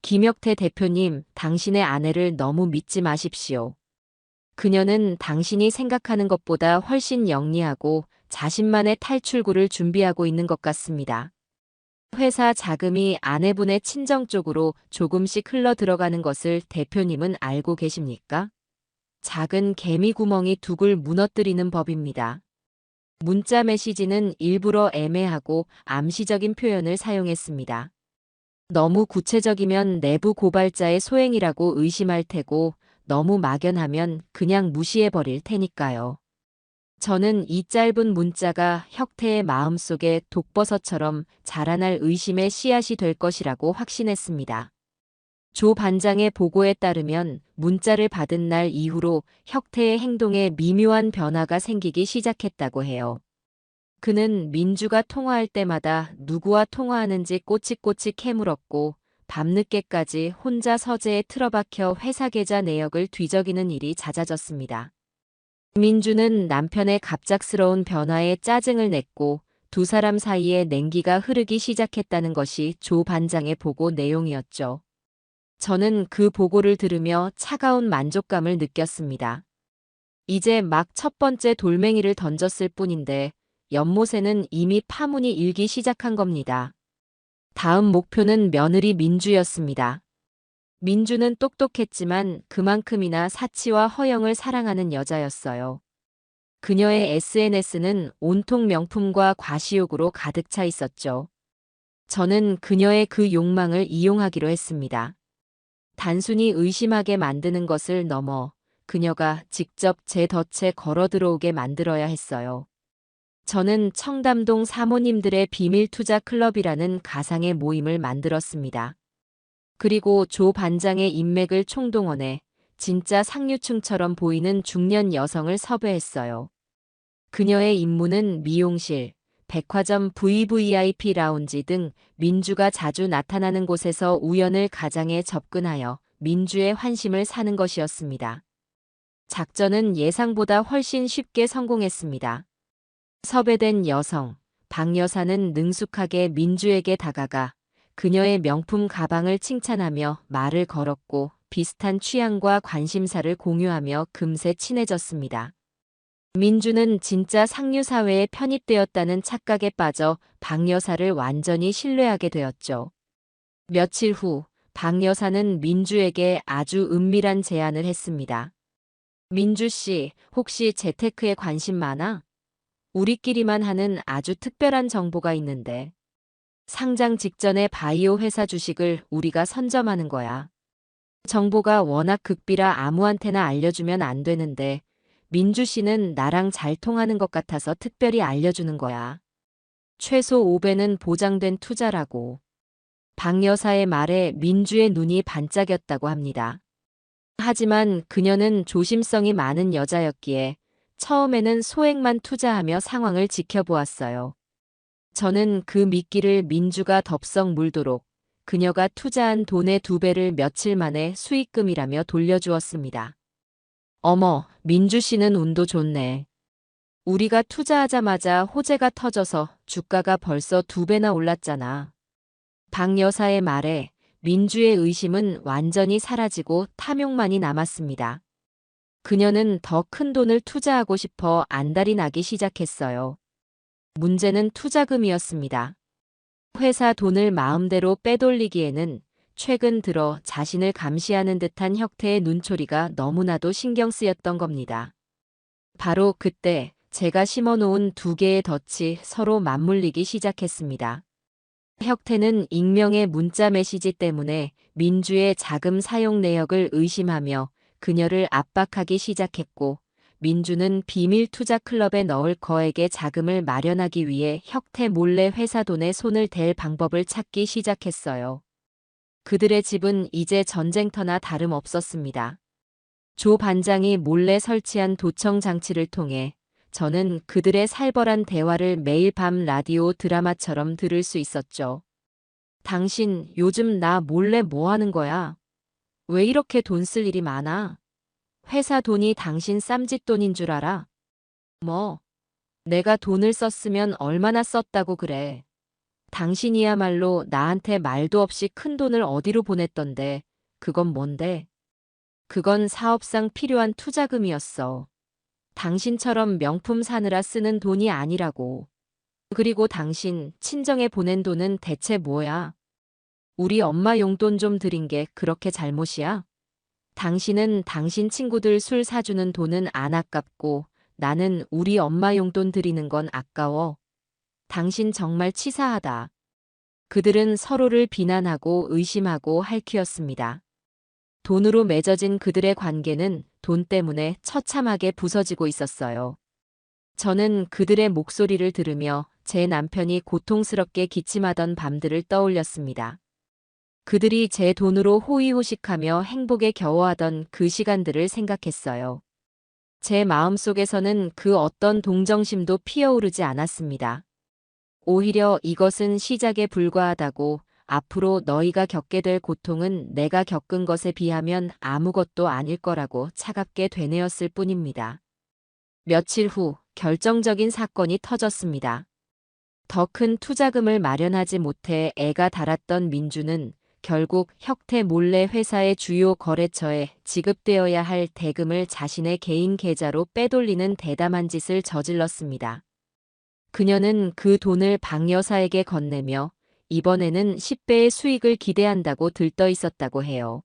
김혁태 대표님, 당신의 아내를 너무 믿지 마십시오. 그녀는 당신이 생각하는 것보다 훨씬 영리하고 자신만의 탈출구를 준비하고 있는 것 같습니다. 회사 자금이 아내분의 친정 쪽으로 조금씩 흘러 들어가는 것을 대표님은 알고 계십니까? 작은 개미 구멍이 둑을 무너뜨리는 법입니다. 문자 메시지는 일부러 애매하고 암시적인 표현을 사용했습니다. 너무 구체적이면 내부 고발자의 소행이라고 의심할 테고 너무 막연하면 그냥 무시해버릴 테니까요. 저는 이 짧은 문자가 혁태의 마음속에 독버섯처럼 자라날 의심의 씨앗이 될 것이라고 확신했습니다. 조 반장의 보고에 따르면 문자를 받은 날 이후로 혁태의 행동에 미묘한 변화가 생기기 시작했다고 해요. 그는 민주가 통화할 때마다 누구와 통화하는지 꼬치꼬치 캐물었고 밤늦게까지 혼자 서재에 틀어박혀 회사 계좌 내역을 뒤적이는 일이 잦아졌습니다. 민주는 남편의 갑작스러운 변화에 짜증을 냈고 두 사람 사이에 냉기가 흐르기 시작했다는 것이 조 반장의 보고 내용이었죠. 저는 그 보고를 들으며 차가운 만족감을 느꼈습니다. 이제 막 첫 번째 돌멩이를 던졌을 뿐인데 연못에는 이미 파문이 일기 시작한 겁니다. 다음 목표는 며느리 민주였습니다. 민주는 똑똑했지만 그만큼이나 사치와 허영을 사랑하는 여자였어요. 그녀의 SNS는 온통 명품과 과시욕으로 가득 차 있었죠. 저는 그녀의 그 욕망을 이용하기로 했습니다. 단순히 의심하게 만드는 것을 넘어 그녀가 직접 제 덫에 걸어 들어오게 만들어야 했어요. 저는 청담동 사모님들의 비밀 투자 클럽이라는 가상의 모임을 만들었습니다. 그리고 조 반장의 인맥을 총동원해 진짜 상류층처럼 보이는 중년 여성을 섭외했어요. 그녀의 임무는 미용실, 백화점 VVIP 라운지 등 민주가 자주 나타나는 곳에서 우연을 가장해 접근하여 민주의 환심을 사는 것이었습니다. 작전은 예상보다 훨씬 쉽게 성공했습니다. 섭외된 여성, 박 여사는 능숙하게 민주에게 다가가 그녀의 명품 가방을 칭찬하며 말을 걸었고 비슷한 취향과 관심사를 공유하며 금세 친해졌습니다. 민주는 진짜 상류 사회에 편입되었다는 착각에 빠져 박 여사를 완전히 신뢰하게 되었죠. 며칠 후, 박 여사는 민주에게 아주 은밀한 제안을 했습니다. 민주 씨, 혹시 재테크에 관심 많아? 우리끼리만 하는 아주 특별한 정보가 있는데. 상장 직전에 바이오 회사 주식을 우리가 선점하는 거야. 정보가 워낙 극비라 아무한테나 알려주면 안 되는데 민주 씨는 나랑 잘 통하는 것 같아서 특별히 알려주는 거야. 최소 5배는 보장된 투자라고. 박 여사의 말에 민주의 눈이 반짝였다고 합니다. 하지만 그녀는 조심성이 많은 여자였기에 처음에는 소액만 투자하며 상황을 지켜보았어요. 저는 그 미끼를 민주가 덥석 물도록 그녀가 투자한 돈의 2배를 며칠 만에 수익금이라며 돌려주었습니다. 어머, 민주 씨는 운도 좋네. 우리가 투자하자마자 호재가 터져서 주가가 벌써 2배나 올랐잖아. 박 여사의 말에 민주의 의심은 완전히 사라지고 탐욕만이 남았습니다. 그녀는 더 큰 돈을 투자하고 싶어 안달이 나기 시작했어요. 문제는 투자금이었습니다. 회사 돈을 마음대로 빼돌리기에는 최근 들어 자신을 감시하는 듯한 혁태의 눈초리가 너무나도 신경 쓰였던 겁니다. 바로 그때 제가 심어놓은 2개의 덫이 서로 맞물리기 시작했습니다. 혁태는 익명의 문자 메시지 때문에 민주의 자금 사용 내역을 의심하며 그녀를 압박하기 시작했고, 민주는 비밀 투자 클럽에 넣을 거액의 자금을 마련하기 위해 혁태 몰래 회사 돈에 손을 댈 방법을 찾기 시작했어요. 그들의 집은 이제 전쟁터나 다름없었습니다. 조 반장이 몰래 설치한 도청 장치를 통해 저는 그들의 살벌한 대화를 매일 밤 라디오 드라마처럼 들을 수 있었죠. 당신 요즘 나 몰래 뭐 하는 거야? 왜 이렇게 돈 쓸 일이 많아? 회사 돈이 당신 쌈짓돈인 줄 알아? 뭐, 내가 돈을 썼으면 얼마나 썼다고 그래. 당신이야말로 나한테 말도 없이 큰 돈을 어디로 보냈던데, 그건 뭔데? 그건 사업상 필요한 투자금이었어. 당신처럼 명품 사느라 쓰는 돈이 아니라고. 그리고 당신 친정에 보낸 돈은 대체 뭐야? 우리 엄마 용돈 좀 드린 게 그렇게 잘못이야? 당신은 당신 친구들 술 사주는 돈은 안 아깝고 나는 우리 엄마 용돈 드리는 건 아까워. 당신 정말 치사하다. 그들은 서로를 비난하고 의심하고 핥히었습니다. 돈으로 맺어진 그들의 관계는 돈 때문에 처참하게 부서지고 있었어요. 저는 그들의 목소리를 들으며 제 남편이 고통스럽게 기침하던 밤들을 떠올렸습니다. 그들이 제 돈으로 호의호식하며 행복에 겨워하던 그 시간들을 생각했어요. 제 마음속에서는 그 어떤 동정심도 피어오르지 않았습니다. 오히려 이것은 시작에 불과하다고, 앞으로 너희가 겪게 될 고통은 내가 겪은 것에 비하면 아무것도 아닐 거라고 차갑게 되뇌었을 뿐입니다. 며칠 후 결정적인 사건이 터졌습니다. 더 큰 투자금을 마련하지 못해 애가 달았던 민주는 결국 혁태 몰래 회사의 주요 거래처에 지급되어야 할 대금을 자신의 개인 계좌로 빼돌리는 대담한 짓을 저질렀습니다. 그녀는 그 돈을 박 여사에게 건네며 이번에는 10배의 수익을 기대한다고 들떠 있었다고 해요.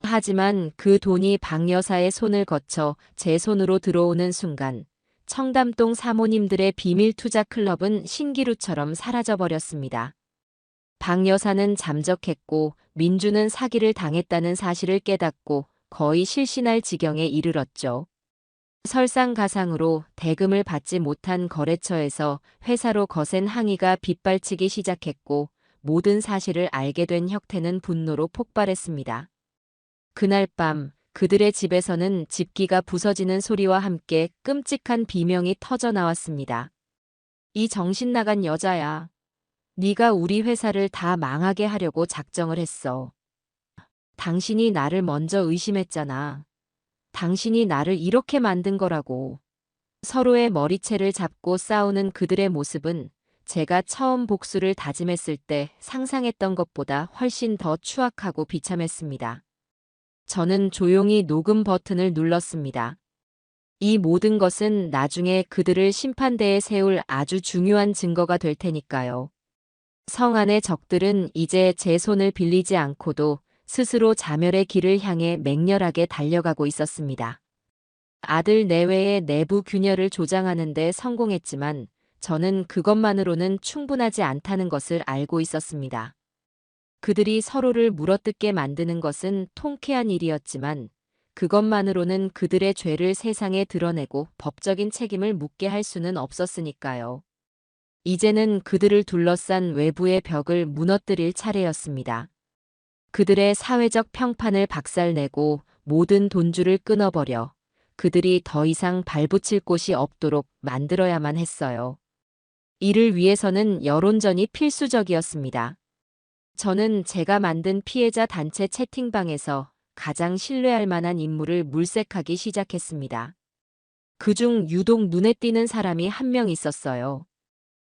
하지만 그 돈이 박 여사의 손을 거쳐 제 손으로 들어오는 순간 청담동 사모님들의 비밀 투자 클럽은 신기루처럼 사라져버렸습니다. 박 여사는 잠적했고 민주는 사기를 당했다는 사실을 깨닫고 거의 실신할 지경에 이르렀죠. 설상가상으로 대금을 받지 못한 거래처에서 회사로 거센 항의가 빗발치기 시작했고 모든 사실을 알게 된 혁태는 분노로 폭발했습니다. 그날 밤 그들의 집에서는 집기가 부서지는 소리와 함께 끔찍한 비명이 터져 나왔습니다. 이 정신 나간 여자야. 네가 우리 회사를 다 망하게 하려고 작정을 했어. 당신이 나를 먼저 의심했잖아. 당신이 나를 이렇게 만든 거라고. 서로의 머리채를 잡고 싸우는 그들의 모습은 제가 처음 복수를 다짐했을 때 상상했던 것보다 훨씬 더 추악하고 비참했습니다. 저는 조용히 녹음 버튼을 눌렀습니다. 이 모든 것은 나중에 그들을 심판대에 세울 아주 중요한 증거가 될 테니까요. 성안의 적들은 이제 제 손을 빌리지 않고도 스스로 자멸의 길을 향해 맹렬하게 달려가고 있었습니다. 아들 내외의 내부 균열을 조장하는 데 성공했지만 저는 그것만으로는 충분하지 않다는 것을 알고 있었습니다. 그들이 서로를 물어뜯게 만드는 것은 통쾌한 일이었지만 그것만으로는 그들의 죄를 세상에 드러내고 법적인 책임을 묻게 할 수는 없었으니까요. 이제는 그들을 둘러싼 외부의 벽을 무너뜨릴 차례였습니다. 그들의 사회적 평판을 박살내고 모든 돈줄을 끊어버려 그들이 더 이상 발붙일 곳이 없도록 만들어야만 했어요. 이를 위해서는 여론전이 필수적이었습니다. 저는 제가 만든 피해자 단체 채팅방에서 가장 신뢰할 만한 인물을 물색하기 시작했습니다. 그중 유독 눈에 띄는 사람이 한 명 있었어요.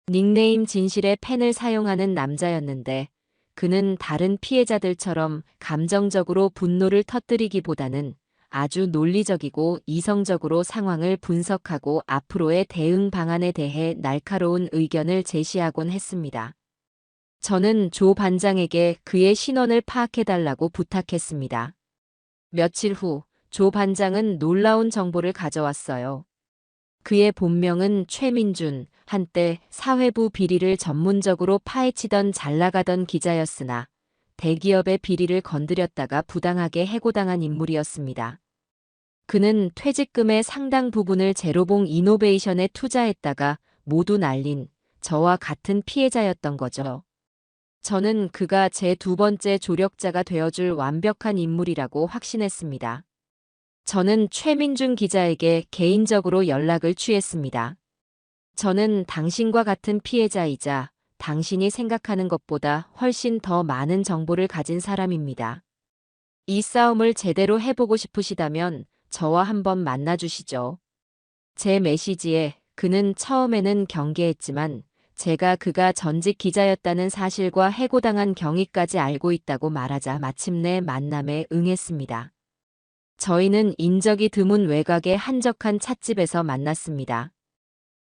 닉네임 진실의 펜을 사용하는 남자였는데 그는 다른 피해자들처럼 감정적으로 분노를 터뜨리기보다는 아주 논리적이고 이성적으로 상황을 분석하고 앞으로의 대응 방안에 대해 날카로운 의견을 제시하곤 했습니다. 저는 조 반장에게 그의 신원을 파악해달라고 부탁했습니다. 며칠 후 조 반장은 놀라운 정보를 가져왔어요. 그의 본명은 최민준, 한때 사회부 비리를 전문적으로 파헤치던 잘나가던 기자였으나 대기업의 비리를 건드렸다가 부당하게 해고당한 인물이었습니다. 그는 퇴직금의 상당 부분을 제로봉 이노베이션에 투자했다가 모두 날린 저와 같은 피해자였던 거죠. 저는 그가 제 두 번째 조력자가 되어줄 완벽한 인물이라고 확신했습니다. 저는 최민준 기자에게 개인적으로 연락을 취했습니다. 저는 당신과 같은 피해자이자 당신이 생각하는 것보다 훨씬 더 많은 정보를 가진 사람입니다. 이 싸움을 제대로 해보고 싶으시다면 저와 한번 만나주시죠. 제 메시지에 그는 처음에는 경계했지만 제가 그가 전직 기자였다는 사실과 해고당한 경위까지 알고 있다고 말하자 마침내 만남에 응했습니다. 저희는 인적이 드문 외곽의 한적한 찻집에서 만났습니다.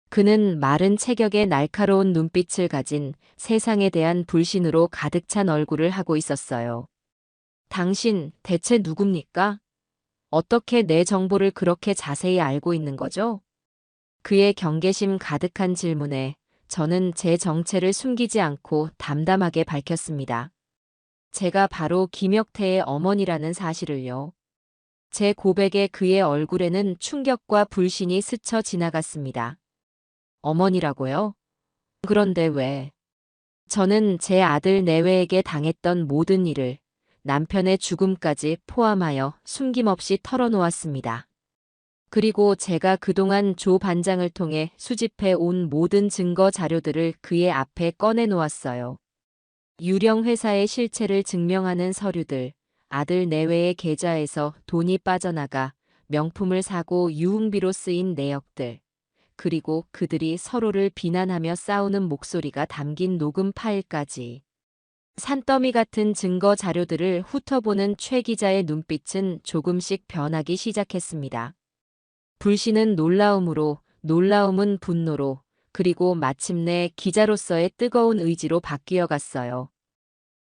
그는 마른 체격의 날카로운 눈빛을 가진 세상에 대한 불신으로 가득 찬 얼굴을 하고 있었어요. 당신 대체 누굽니까? 어떻게 내 정보를 그렇게 자세히 알고 있는 거죠? 그의 경계심 가득한 질문에 저는 제 정체를 숨기지 않고 담담하게 밝혔습니다. 제가 바로 김혁태의 어머니라는 사실을요. 제 고백에 그의 얼굴에는 충격과 불신이 스쳐 지나갔습니다. 어머니라고요? 그런데 왜? 저는 제 아들 내외에게 당했던 모든 일을 남편의 죽음까지 포함하여 숨김없이 털어놓았습니다. 그리고 제가 그동안 조 반장을 통해 수집해 온 모든 증거 자료들을 그의 앞에 꺼내놓았어요. 유령 회사의 실체를 증명하는 서류들, 아들 내외의 계좌에서 돈이 빠져나가 명품을 사고 유흥비로 쓰인 내역들, 그리고 그들이 서로를 비난하며 싸우는 목소리가 담긴 녹음 파일까지. 산더미 같은 증거 자료들을 훑어보는 최 기자의 눈빛은 조금씩 변하기 시작했습니다. 불신은 놀라움으로, 놀라움은 분노로, 그리고 마침내 기자로서의 뜨거운 의지로 바뀌어 갔어요.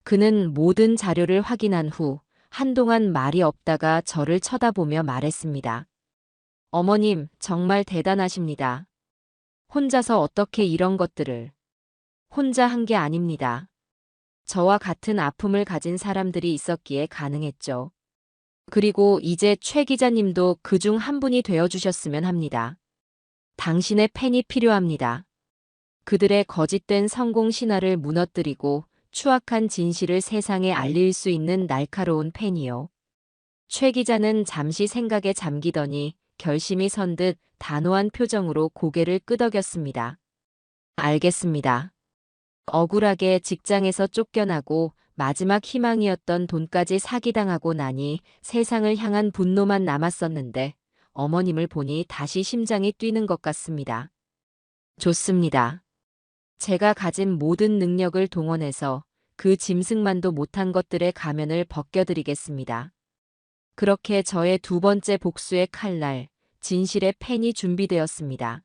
그는 모든 자료를 확인한 후 한동안 말이 없다가 저를 쳐다보며 말했습니다. 어머님, 정말 대단하십니다. 혼자서 어떻게 이런 것들을 혼자 한 게 아닙니다. 저와 같은 아픔을 가진 사람들이 있었기에 가능했죠. 그리고 이제 최 기자님도 그중 한 분이 되어주셨으면 합니다. 당신의 팬이 필요합니다. 그들의 거짓된 성공 신화를 무너뜨리고 추악한 진실을 세상에 알릴 수 있는 날카로운 팬이요. 최 기자는 잠시 생각에 잠기더니 결심이 선 듯 단호한 표정으로 고개를 끄덕였습니다. 알겠습니다. 억울하게 직장에서 쫓겨나고 마지막 희망이었던 돈까지 사기당하고 나니 세상을 향한 분노만 남았었는데 어머님을 보니 다시 심장이 뛰는 것 같습니다. 좋습니다. 제가 가진 모든 능력을 동원해서 그 짐승만도 못한 것들의 가면을 벗겨드리겠습니다. 그렇게 저의 두 번째 복수의 칼날, 진실의 펜이 준비되었습니다.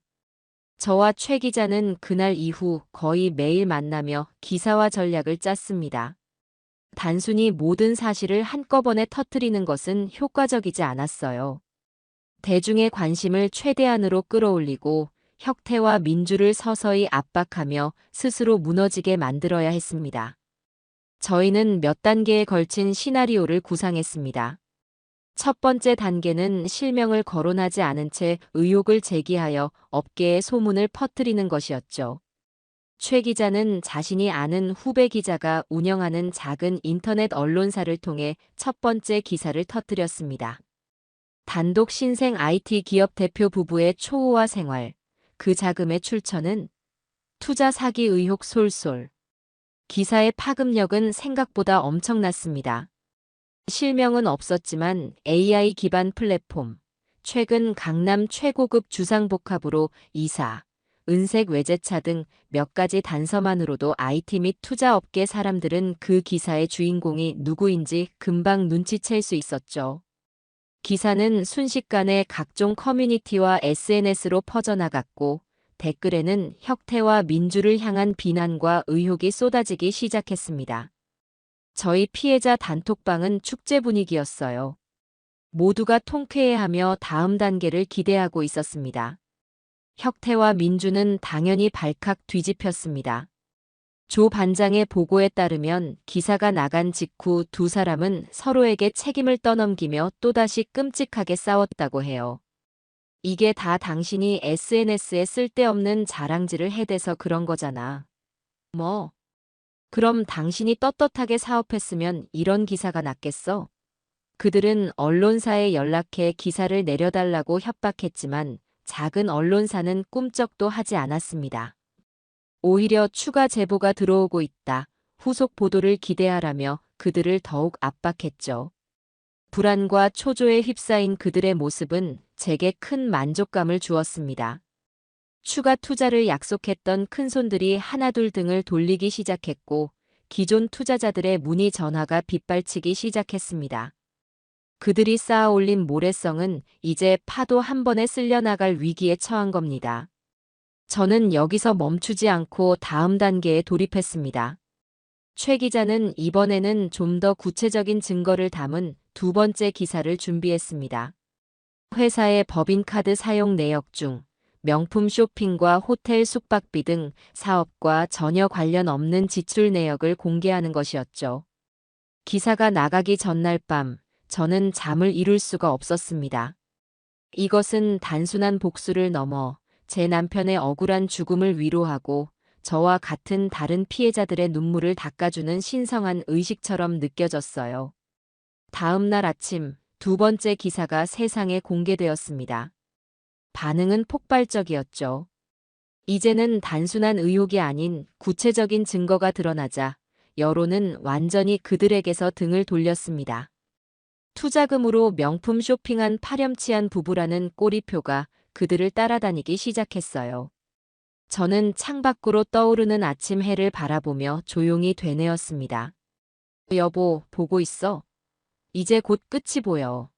저와 최 기자는 그날 이후 거의 매일 만나며 기사와 전략을 짰습니다. 단순히 모든 사실을 한꺼번에 터뜨리는 것은 효과적이지 않았어요. 대중의 관심을 최대한으로 끌어올리고 혁태와 민주를 서서히 압박하며 스스로 무너지게 만들어야 했습니다. 저희는 몇 단계에 걸친 시나리오를 구상했습니다. 첫 번째 단계는 실명을 거론하지 않은 채 의혹을 제기하여 업계에 소문을 퍼뜨리는 것이었죠. 최 기자는 자신이 아는 후배 기자가 운영하는 작은 인터넷 언론사를 통해 첫 번째 기사를 터뜨렸습니다. 단독 신생 IT 기업 대표 부부의 초호화 생활, 그 자금의 출처는 투자 사기 의혹 솔솔. 기사의 파급력은 생각보다 엄청났습니다. 실명은 없었지만 AI 기반 플랫폼, 최근 강남 최고급 주상복합으로 이사, 은색 외제차 등 몇 가지 단서만으로도 IT 및 투자업계 사람들은 그 기사의 주인공이 누구인지 금방 눈치챌 수 있었죠. 기사는 순식간에 각종 커뮤니티와 SNS로 퍼져나갔고 댓글에는 혁태와 민주를 향한 비난과 의혹이 쏟아지기 시작했습니다. 저희 피해자 단톡방은 축제 분위기였어요. 모두가 통쾌해하며 다음 단계를 기대하고 있었습니다. 혁태와 민주는 당연히 발칵 뒤집혔습니다. 조 반장의 보고에 따르면 기사가 나간 직후 두 사람은 서로에게 책임을 떠넘기며 또다시 끔찍하게 싸웠다고 해요. 이게 다 당신이 SNS에 쓸데없는 자랑질을 해대서 그런 거잖아. 뭐? 그럼 당신이 떳떳하게 사업했으면 이런 기사가 났겠어? 그들은 언론사에 연락해 기사를 내려달라고 협박했지만 작은 언론사는 꿈쩍도 하지 않았습니다. 오히려 추가 제보가 들어오고 있다. 후속 보도를 기대하라며 그들을 더욱 압박했죠. 불안과 초조에 휩싸인 그들의 모습은 제게 큰 만족감을 주었습니다. 추가 투자를 약속했던 큰손들이 하나둘 등을 돌리기 시작했고 기존 투자자들의 문의 전화가 빗발치기 시작했습니다. 그들이 쌓아올린 모래성은 이제 파도 한 번에 쓸려나갈 위기에 처한 겁니다. 저는 여기서 멈추지 않고 다음 단계에 돌입했습니다. 최 기자는 이번에는 좀 더 구체적인 증거를 담은 두 번째 기사를 준비했습니다. 회사의 법인카드 사용 내역 중 명품 쇼핑과 호텔 숙박비 등 사업과 전혀 관련 없는 지출 내역을 공개하는 것이었죠. 기사가 나가기 전날 밤, 저는 잠을 이룰 수가 없었습니다. 이것은 단순한 복수를 넘어 제 남편의 억울한 죽음을 위로하고 저와 같은 다른 피해자들의 눈물을 닦아주는 신성한 의식처럼 느껴졌어요. 다음 날 아침 두 번째 기사가 세상에 공개되었습니다. 반응은 폭발적이었죠. 이제는 단순한 의혹이 아닌 구체적인 증거가 드러나자 여론은 완전히 그들에게서 등을 돌렸습니다. 투자금으로 명품 쇼핑한 파렴치한 부부라는 꼬리표가 그들을 따라다니기 시작했어요. 저는 창밖으로 떠오르는 아침 해를 바라보며 조용히 되뇌었습니다. 여보, 보고 있어? 이제 곧 끝이 보여.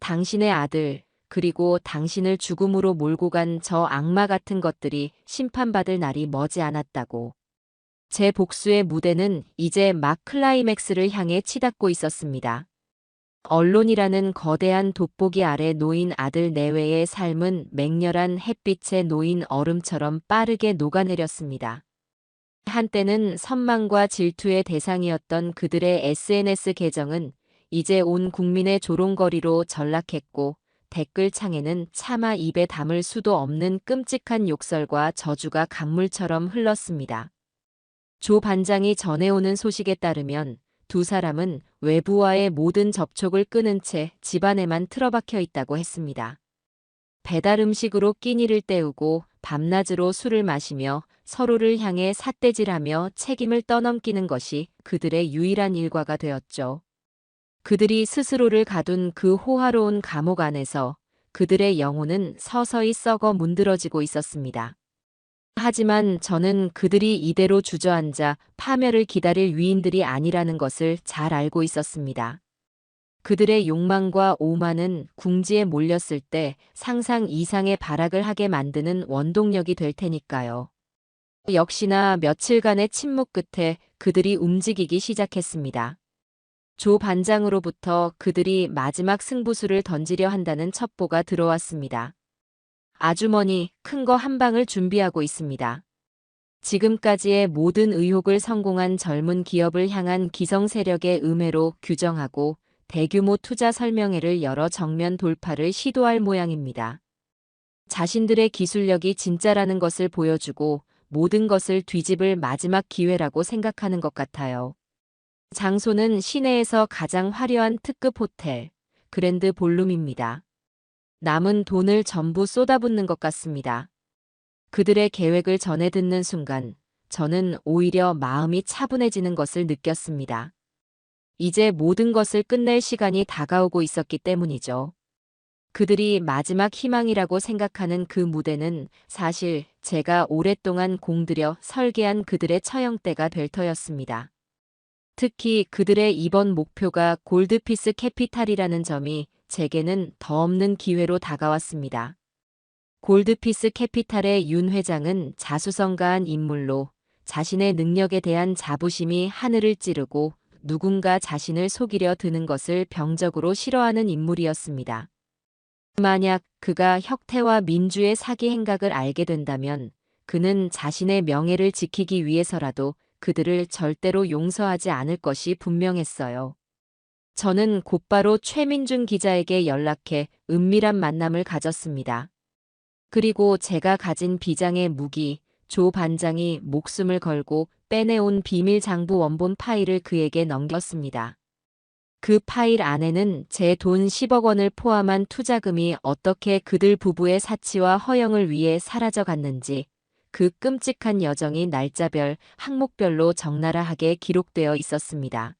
당신의 아들, 그리고 당신을 죽음으로 몰고 간 저 악마 같은 것들이 심판받을 날이 머지않았다고. 제 복수의 무대는 이제 막 클라이맥스를 향해 치닫고 있었습니다. 언론이라는 거대한 돋보기 아래 놓인 아들 내외의 삶은 맹렬한 햇빛에 놓인 얼음처럼 빠르게 녹아내렸습니다. 한때는 선망과 질투의 대상이었던 그들의 SNS 계정은 이제 온 국민의 조롱거리로 전락했고, 댓글창에는 차마 입에 담을 수도 없는 끔찍한 욕설과 저주가 강물처럼 흘렀습니다. 조 반장이 전해오는 소식에 따르면 두 사람은 외부와의 모든 접촉을 끊은 채 집안에만 틀어박혀 있다고 했습니다. 배달 음식으로 끼니를 때우고 밤낮으로 술을 마시며 서로를 향해 삿대질하며 책임을 떠넘기는 것이 그들의 유일한 일과가 되었죠. 그들이 스스로를 가둔 그 호화로운 감옥 안에서 그들의 영혼은 서서히 썩어 문드러지고 있었습니다. 하지만 저는 그들이 이대로 주저앉아 파멸을 기다릴 위인들이 아니라는 것을 잘 알고 있었습니다. 그들의 욕망과 오만은 궁지에 몰렸을 때 상상 이상의 발악을 하게 만드는 원동력이 될 테니까요. 역시나 며칠간의 침묵 끝에 그들이 움직이기 시작했습니다. 조 반장으로부터 그들이 마지막 승부수를 던지려 한다는 첩보가 들어왔습니다. 아주머니, 큰 거 한 방을 준비하고 있습니다. 지금까지의 모든 의혹을 성공한 젊은 기업을 향한 기성 세력의 음해로 규정하고 대규모 투자 설명회를 열어 정면 돌파를 시도할 모양입니다. 자신들의 기술력이 진짜라는 것을 보여주고 모든 것을 뒤집을 마지막 기회라고 생각하는 것 같아요. 장소는 시내에서 가장 화려한 특급 호텔, 그랜드 볼룸입니다. 남은 돈을 전부 쏟아붓는 것 같습니다. 그들의 계획을 전해 듣는 순간 저는 오히려 마음이 차분해지는 것을 느꼈습니다. 이제 모든 것을 끝낼 시간이 다가오고 있었기 때문이죠. 그들이 마지막 희망이라고 생각하는 그 무대는 사실 제가 오랫동안 공들여 설계한 그들의 처형대가 될 터였습니다. 특히 그들의 이번 목표가 골드피스 캐피탈이라는 점이 제게는 더 없는 기회로 다가왔습니다. 골드피스 캐피탈의 윤 회장은 자수성가한 인물로 자신의 능력에 대한 자부심이 하늘을 찌르고 누군가 자신을 속이려 드는 것을 병적으로 싫어하는 인물이었습니다. 만약 그가 혁태와 민주의 사기 행각을 알게 된다면 그는 자신의 명예를 지키기 위해서라도 그들을 절대로 용서하지 않을 것이 분명했어요. 저는 곧바로 최민준 기자에게 연락해 은밀한 만남을 가졌습니다. 그리고 제가 가진 비장의 무기, 조 반장이 목숨을 걸고 빼내온 비밀 장부 원본 파일을 그에게 넘겼습니다. 그 파일 안에는 제 돈 10억 원을 포함한 투자금이 어떻게 그들 부부의 사치와 허영을 위해 사라져 갔는지, 그 끔찍한 여정이 날짜별, 항목별로 적나라하게 기록되어 있었습니다.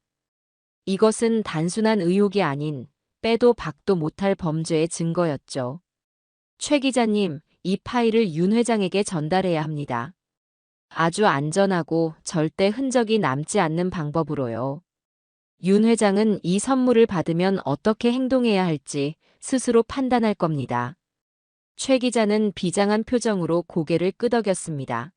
이것은 단순한 의혹이 아닌 빼도 박도 못할 범죄의 증거였죠. 최 기자님, 이 파일을 윤 회장에게 전달해야 합니다. 아주 안전하고 절대 흔적이 남지 않는 방법으로요. 윤 회장은 이 선물을 받으면 어떻게 행동해야 할지 스스로 판단할 겁니다. 최 기자는 비장한 표정으로 고개를 끄덕였습니다.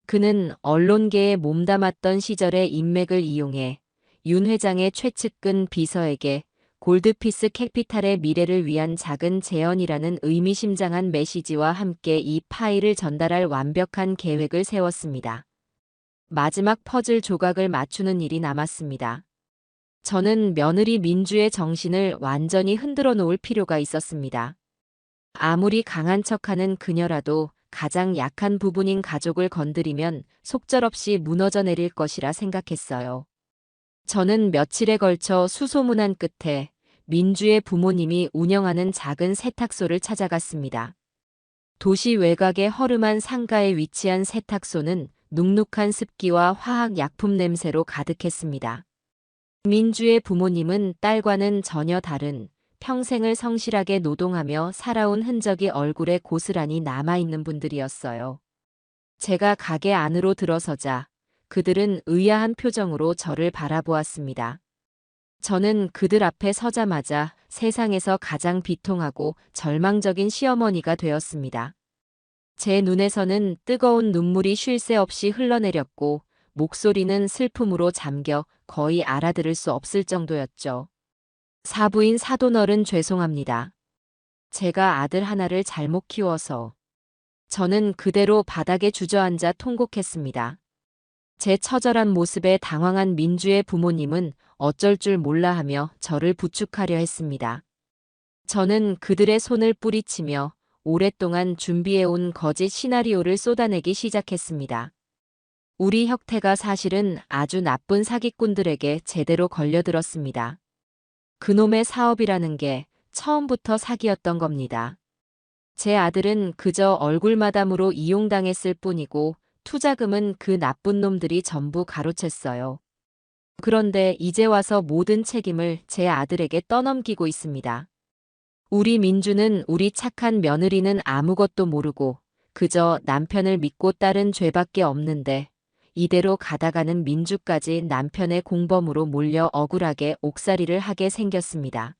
그는 언론계에 몸담았던 시절의 인맥을 이용해 윤 회장의 최측근 비서에게 골드피스 캐피탈의 미래를 위한 작은 재현이라는 의미심장한 메시지와 함께 이 파일을 전달할 완벽한 계획을 세웠습니다. 마지막 퍼즐 조각을 맞추는 일이 남았습니다. 저는 며느리 민주의 정신을 완전히 흔들어 놓을 필요가 있었습니다. 아무리 강한 척하는 그녀라도 가장 약한 부분인 가족을 건드리면 속절없이 무너져 내릴 것이라 생각했어요. 저는 며칠에 걸쳐 수소문한 끝에 민주의 부모님이 운영하는 작은 세탁소를 찾아갔습니다. 도시 외곽의 허름한 상가에 위치한 세탁소는 눅눅한 습기와 화학 약품 냄새로 가득했습니다. 민주의 부모님은 딸과는 전혀 다른 평생을 성실하게 노동하며 살아온 흔적이 얼굴에 고스란히 남아있는 분들이었어요. 제가 가게 안으로 들어서자 그들은 의아한 표정으로 저를 바라보았습니다. 저는 그들 앞에 서자마자 세상에서 가장 비통하고 절망적인 시어머니가 되었습니다. 제 눈에서는 뜨거운 눈물이 쉴 새 없이 흘러내렸고 목소리는 슬픔으로 잠겨 거의 알아들을 수 없을 정도였죠. 사부인 사돈어른 죄송합니다. 제가 아들 하나를 잘못 키워서. 저는 그대로 바닥에 주저앉아 통곡했습니다. 제 처절한 모습에 당황한 민주의 부모님은 어쩔 줄 몰라 하며 저를 부축하려 했습니다. 저는 그들의 손을 뿌리치며 오랫동안 준비해온 거짓 시나리오를 쏟아내기 시작했습니다. 우리 혁태가 사실은 아주 나쁜 사기꾼들에게 제대로 걸려들었습니다. 그놈의 사업이라는 게 처음부터 사기였던 겁니다. 제 아들은 그저 얼굴마담으로 이용당했을 뿐이고 투자금은 그 나쁜 놈들이 전부 가로챘어요. 그런데 이제 와서 모든 책임을 제 아들에게 떠넘기고 있습니다. 우리 민주는 우리 착한 며느리는 아무것도 모르고 그저 남편을 믿고 따른 죄밖에 없는데 이대로 가다가는 민주까지 남편의 공범으로 몰려 억울하게 옥살이를 하게 생겼습니다.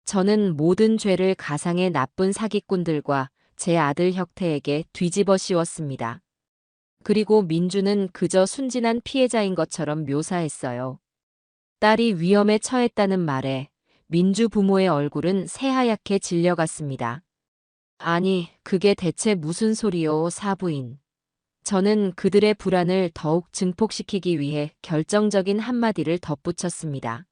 저는 모든 죄를 가상의 나쁜 사기꾼들과 제 아들 혁태에게 뒤집어 씌웠습니다. 그리고 민주는 그저 순진한 피해자인 것처럼 묘사했어요. 딸이 위험에 처했다는 말에 민주 부모의 얼굴은 새하얗게 질려갔습니다. 아니, 그게 대체 무슨 소리요, 사부인. 저는 그들의 불안을 더욱 증폭시키기 위해 결정적인 한마디를 덧붙였습니다.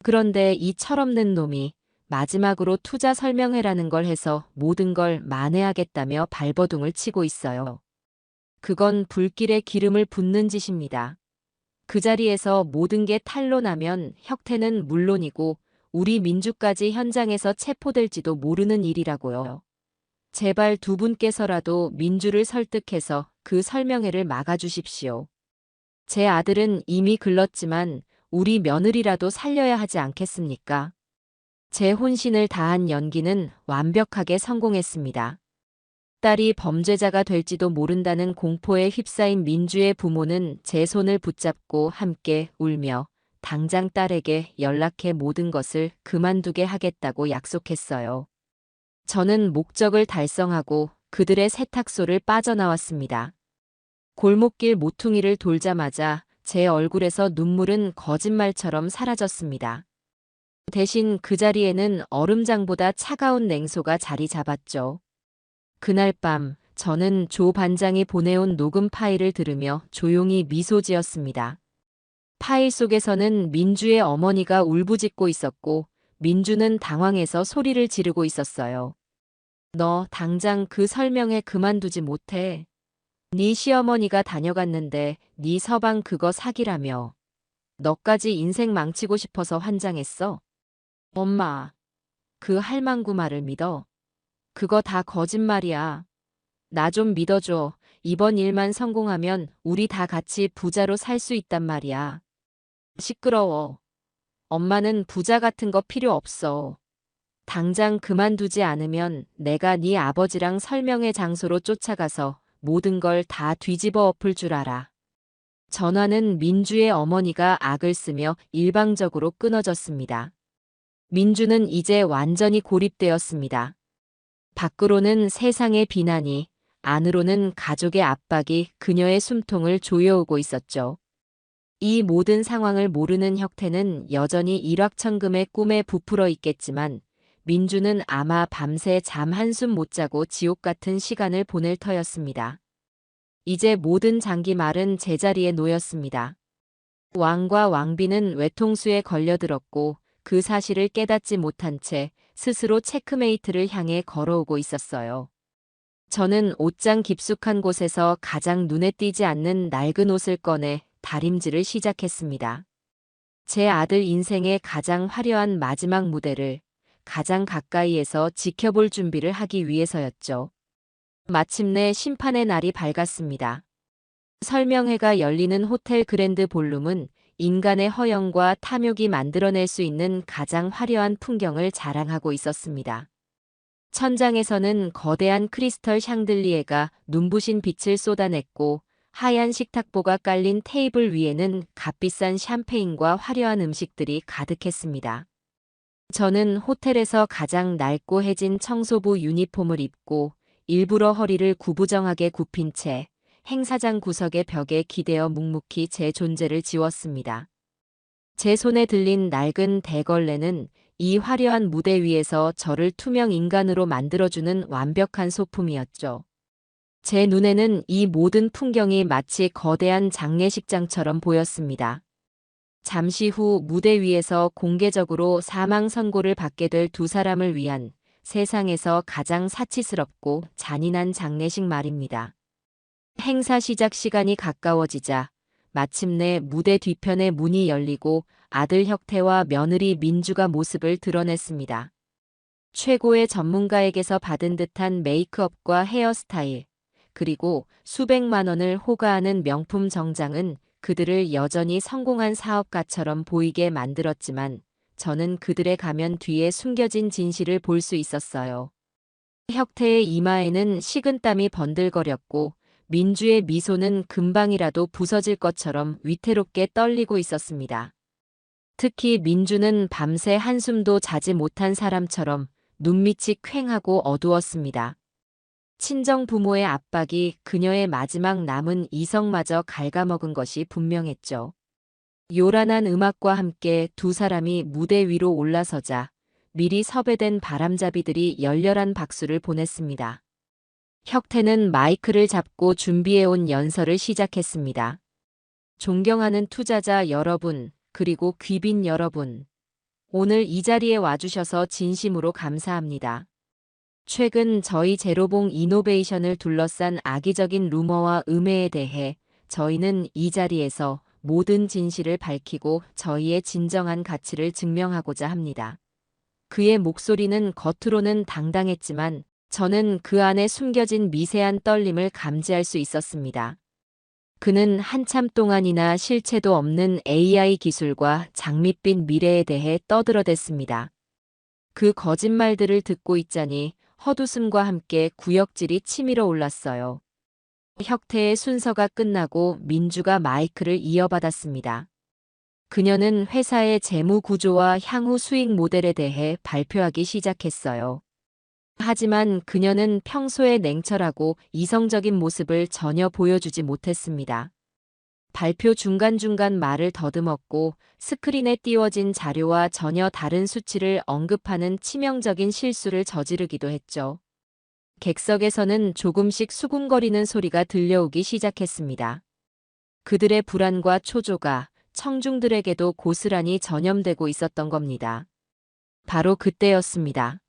그런데 이 철없는 놈이 마지막으로 투자 설명회라는 걸 해서 모든 걸 만회하겠다며 발버둥을 치고 있어요. 그건 불길에 기름을 붓는 짓입니다. 그 자리에서 모든 게 탄로나면 혁태는 물론이고 우리 민주까지 현장에서 체포될지도 모르는 일이라고요. 제발 두 분께서라도 민주를 설득해서 그 설명회를 막아주십시오. 제 아들은 이미 글렀지만 우리 며느리라도 살려야 하지 않겠습니까? 제 혼신을 다한 연기는 완벽하게 성공했습니다. 딸이 범죄자가 될지도 모른다는 공포에 휩싸인 민주의 부모는 제 손을 붙잡고 함께 울며 당장 딸에게 연락해 모든 것을 그만두게 하겠다고 약속했어요. 저는 목적을 달성하고 그들의 세탁소를 빠져나왔습니다. 골목길 모퉁이를 돌자마자 제 얼굴에서 눈물은 거짓말처럼 사라졌습니다. 대신 그 자리에는 얼음장보다 차가운 냉소가 자리 잡았죠. 그날 밤 저는 조 반장이 보내온 녹음 파일을 들으며 조용히 미소 지었습니다. 파일 속에서는 민주의 어머니가 울부짖고 있었고 민주는 당황해서 소리를 지르고 있었어요. 너 당장 그 설명회 그만두지 못해. 네 시어머니가 다녀갔는데 네 서방 그거 사기라며. 너까지 인생 망치고 싶어서 환장했어. 엄마, 그 할망구 말을 믿어. 그거 다 거짓말이야. 나 좀 믿어줘. 이번 일만 성공하면 우리 다 같이 부자로 살 수 있단 말이야. 시끄러워. 엄마는 부자 같은 거 필요 없어. 당장 그만두지 않으면 내가 네 아버지랑 설명회 장소로 쫓아가서 모든 걸 다 뒤집어 엎을 줄 알아. 전화는 민주의 어머니가 악을 쓰며 일방적으로 끊어졌습니다. 민주는 이제 완전히 고립되었습니다. 밖으로는 세상의 비난이, 안으로는 가족의 압박이 그녀의 숨통을 조여오고 있었죠. 이 모든 상황을 모르는 혁태는 여전히 일확천금의 꿈에 부풀어 있겠지만 민주는 아마 밤새 잠 한숨 못 자고 지옥 같은 시간을 보낼 터였습니다. 이제 모든 장기 말은 제자리에 놓였습니다. 왕과 왕비는 외통수에 걸려들었고 그 사실을 깨닫지 못한 채 스스로 체크메이트를 향해 걸어오고 있었어요. 저는 옷장 깊숙한 곳에서 가장 눈에 띄지 않는 낡은 옷을 꺼내 다림질을 시작했습니다. 제 아들 인생의 가장 화려한 마지막 무대를 가장 가까이에서 지켜볼 준비를 하기 위해서였죠. 마침내 심판의 날이 밝았습니다. 설명회가 열리는 호텔 그랜드 볼룸은 인간의 허영과 탐욕이 만들어낼 수 있는 가장 화려한 풍경을 자랑하고 있었습니다. 천장에서는 거대한 크리스털 샹들리에가 눈부신 빛을 쏟아냈고 하얀 식탁보가 깔린 테이블 위에는 값비싼 샴페인과 화려한 음식들이 가득했습니다. 저는 호텔에서 가장 낡고 해진 청소부 유니폼을 입고 일부러 허리를 구부정하게 굽힌 채 행사장 구석의 벽에 기대어 묵묵히 제 존재를 지웠습니다. 제 손에 들린 낡은 대걸레는 이 화려한 무대 위에서 저를 투명 인간으로 만들어주는 완벽한 소품이었죠. 제 눈에는 이 모든 풍경이 마치 거대한 장례식장처럼 보였습니다. 잠시 후 무대 위에서 공개적으로 사망 선고를 받게 될 두 사람을 위한 세상에서 가장 사치스럽고 잔인한 장례식 말입니다. 행사 시작 시간이 가까워지자 마침내 무대 뒤편의 문이 열리고 아들 혁태와 며느리 민주가 모습을 드러냈습니다. 최고의 전문가에게서 받은 듯한 메이크업과 헤어스타일, 그리고 수백만 원을 호가하는 명품 정장은 그들을 여전히 성공한 사업가처럼 보이게 만들었지만 저는 그들의 가면 뒤에 숨겨진 진실을 볼 수 있었어요. 혁태의 이마에는 식은땀이 번들거렸고 민주의 미소는 금방이라도 부서질 것처럼 위태롭게 떨리고 있었습니다. 특히 민주는 밤새 한숨도 자지 못한 사람처럼 눈밑이 퀭하고 어두웠습니다. 친정 부모의 압박이 그녀의 마지막 남은 이성마저 갉아먹은 것이 분명했죠. 요란한 음악과 함께 두 사람이 무대 위로 올라서자 미리 섭외된 바람잡이들이 열렬한 박수를 보냈습니다. 혁태는 마이크를 잡고 준비해온 연설을 시작했습니다. 존경하는 투자자 여러분, 그리고 귀빈 여러분. 오늘 이 자리에 와주셔서 진심으로 감사합니다. 최근 저희 제로봉 이노베이션을 둘러싼 악의적인 루머와 음해에 대해 저희는 이 자리에서 모든 진실을 밝히고 저희의 진정한 가치를 증명하고자 합니다. 그의 목소리는 겉으로는 당당했지만 저는 그 안에 숨겨진 미세한 떨림을 감지할 수 있었습니다. 그는 한참 동안이나 실체도 없는 AI 기술과 장밋빛 미래에 대해 떠들어댔습니다. 그 거짓말들을 듣고 있자니 헛웃음과 함께 구역질이 치밀어 올랐어요. 혁태의 순서가 끝나고 민주가 마이크를 이어받았습니다. 그녀는 회사의 재무 구조와 향후 수익 모델에 대해 발표하기 시작했어요. 하지만 그녀는 평소에 냉철하고 이성적인 모습을 전혀 보여주지 못했습니다. 발표 중간중간 말을 더듬었고 스크린에 띄워진 자료와 전혀 다른 수치를 언급하는 치명적인 실수를 저지르기도 했죠. 객석에서는 조금씩 수군거리는 소리가 들려오기 시작했습니다. 그들의 불안과 초조가 청중들에게도 고스란히 전염되고 있었던 겁니다. 바로 그때였습니다.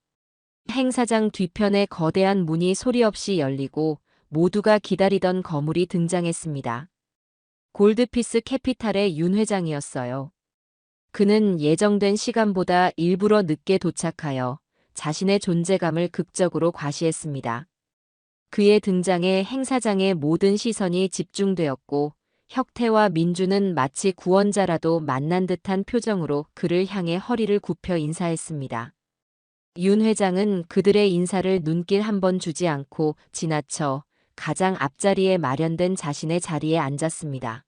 행사장 뒤편의 거대한 문이 소리 없이 열리고 모두가 기다리던 거물이 등장했습니다. 골드피스 캐피탈의 윤 회장이었어요. 그는 예정된 시간보다 일부러 늦게 도착하여 자신의 존재감을 극적으로 과시했습니다. 그의 등장에 행사장의 모든 시선이 집중되었고 혁태와 민주는 마치 구원자라도 만난 듯한 표정으로 그를 향해 허리를 굽혀 인사했습니다. 윤 회장은 그들의 인사를 눈길 한 번 주지 않고 지나쳐 가장 앞자리에 마련된 자신의 자리에 앉았습니다.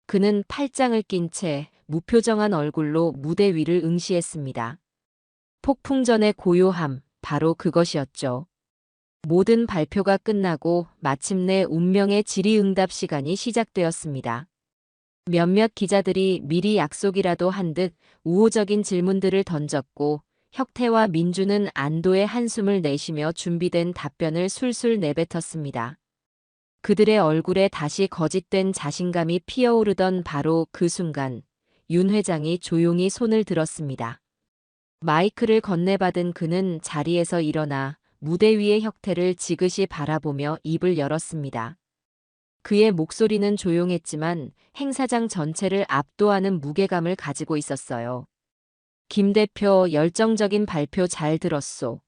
그는 팔짱을 낀 채 무표정한 얼굴로 무대 위를 응시했습니다. 폭풍전의 고요함, 바로 그것이었죠. 모든 발표가 끝나고 마침내 운명의 질의응답 시간이 시작되었습니다. 몇몇 기자들이 미리 약속이라도 한 듯 우호적인 질문들을 던졌고 혁태와 민주는 안도의 한숨을 내쉬며 준비된 답변을 술술 내뱉었습니다. 그들의 얼굴에 다시 거짓된 자신감이 피어오르던 바로 그 순간 윤 회장이 조용히 손을 들었습니다. 마이크를 건네받은 그는 자리에서 일어나 무대 위의 혁태를 지그시 바라보며 입을 열었습니다. 그의 목소리는 조용했지만 행사장 전체를 압도하는 무게감을 가지고 있었어요. 김 대표, 열정적인 발표 잘 들었소.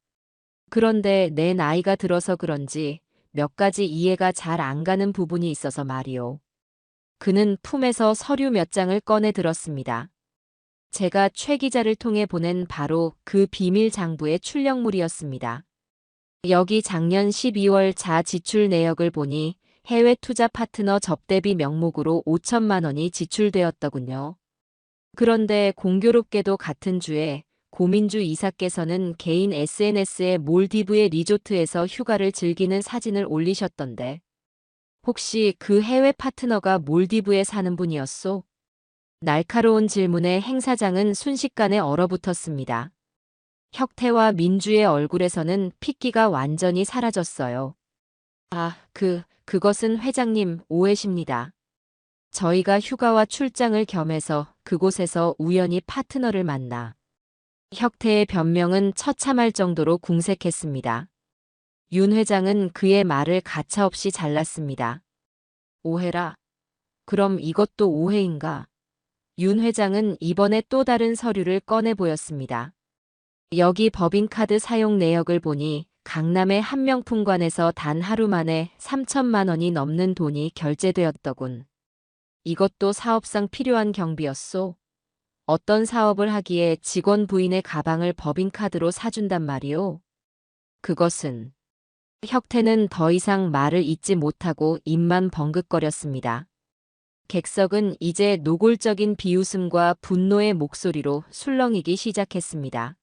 그런데 내 나이가 들어서 그런지 몇 가지 이해가 잘 안 가는 부분이 있어서 말이오. 그는 품에서 서류 몇 장을 꺼내 들었습니다. 제가 최 기자를 통해 보낸 바로 그 비밀 장부의 출력물이었습니다. 여기 작년 12월 자 지출 내역을 보니 해외 투자 파트너 접대비 명목으로 5천만 원이 지출되었더군요. 그런데 공교롭게도 같은 주에 고민주 이사께서는 개인 SNS에 몰디브의 리조트에서 휴가를 즐기는 사진을 올리셨던데 혹시 그 해외 파트너가 몰디브에 사는 분이었소? 날카로운 질문에 행사장은 순식간에 얼어붙었습니다. 혁태와 민주의 얼굴에서는 핏기가 완전히 사라졌어요. 아, 그것은 회장님 오해십니다. 저희가 휴가와 출장을 겸해서 그곳에서 우연히 파트너를 만나. 혁태의 변명은 처참할 정도로 궁색했습니다. 윤 회장은 그의 말을 가차없이 잘랐습니다. 오해라. 그럼 이것도 오해인가? 윤 회장은 이번에 또 다른 서류를 꺼내 보였습니다. 여기 법인카드 사용 내역을 보니 강남의 한 명품관에서 단 하루 만에 3천만 원이 넘는 돈이 결제되었더군. 이것도 사업상 필요한 경비였소? 어떤 사업을 하기에 직원 부인의 가방을 법인카드로 사준단 말이오? 그것은 혁태는 더 이상 말을 잇지 못하고 입만 벙긋거렸습니다. 객석은 이제 노골적인 비웃음과 분노의 목소리로 술렁이기 시작했습니다.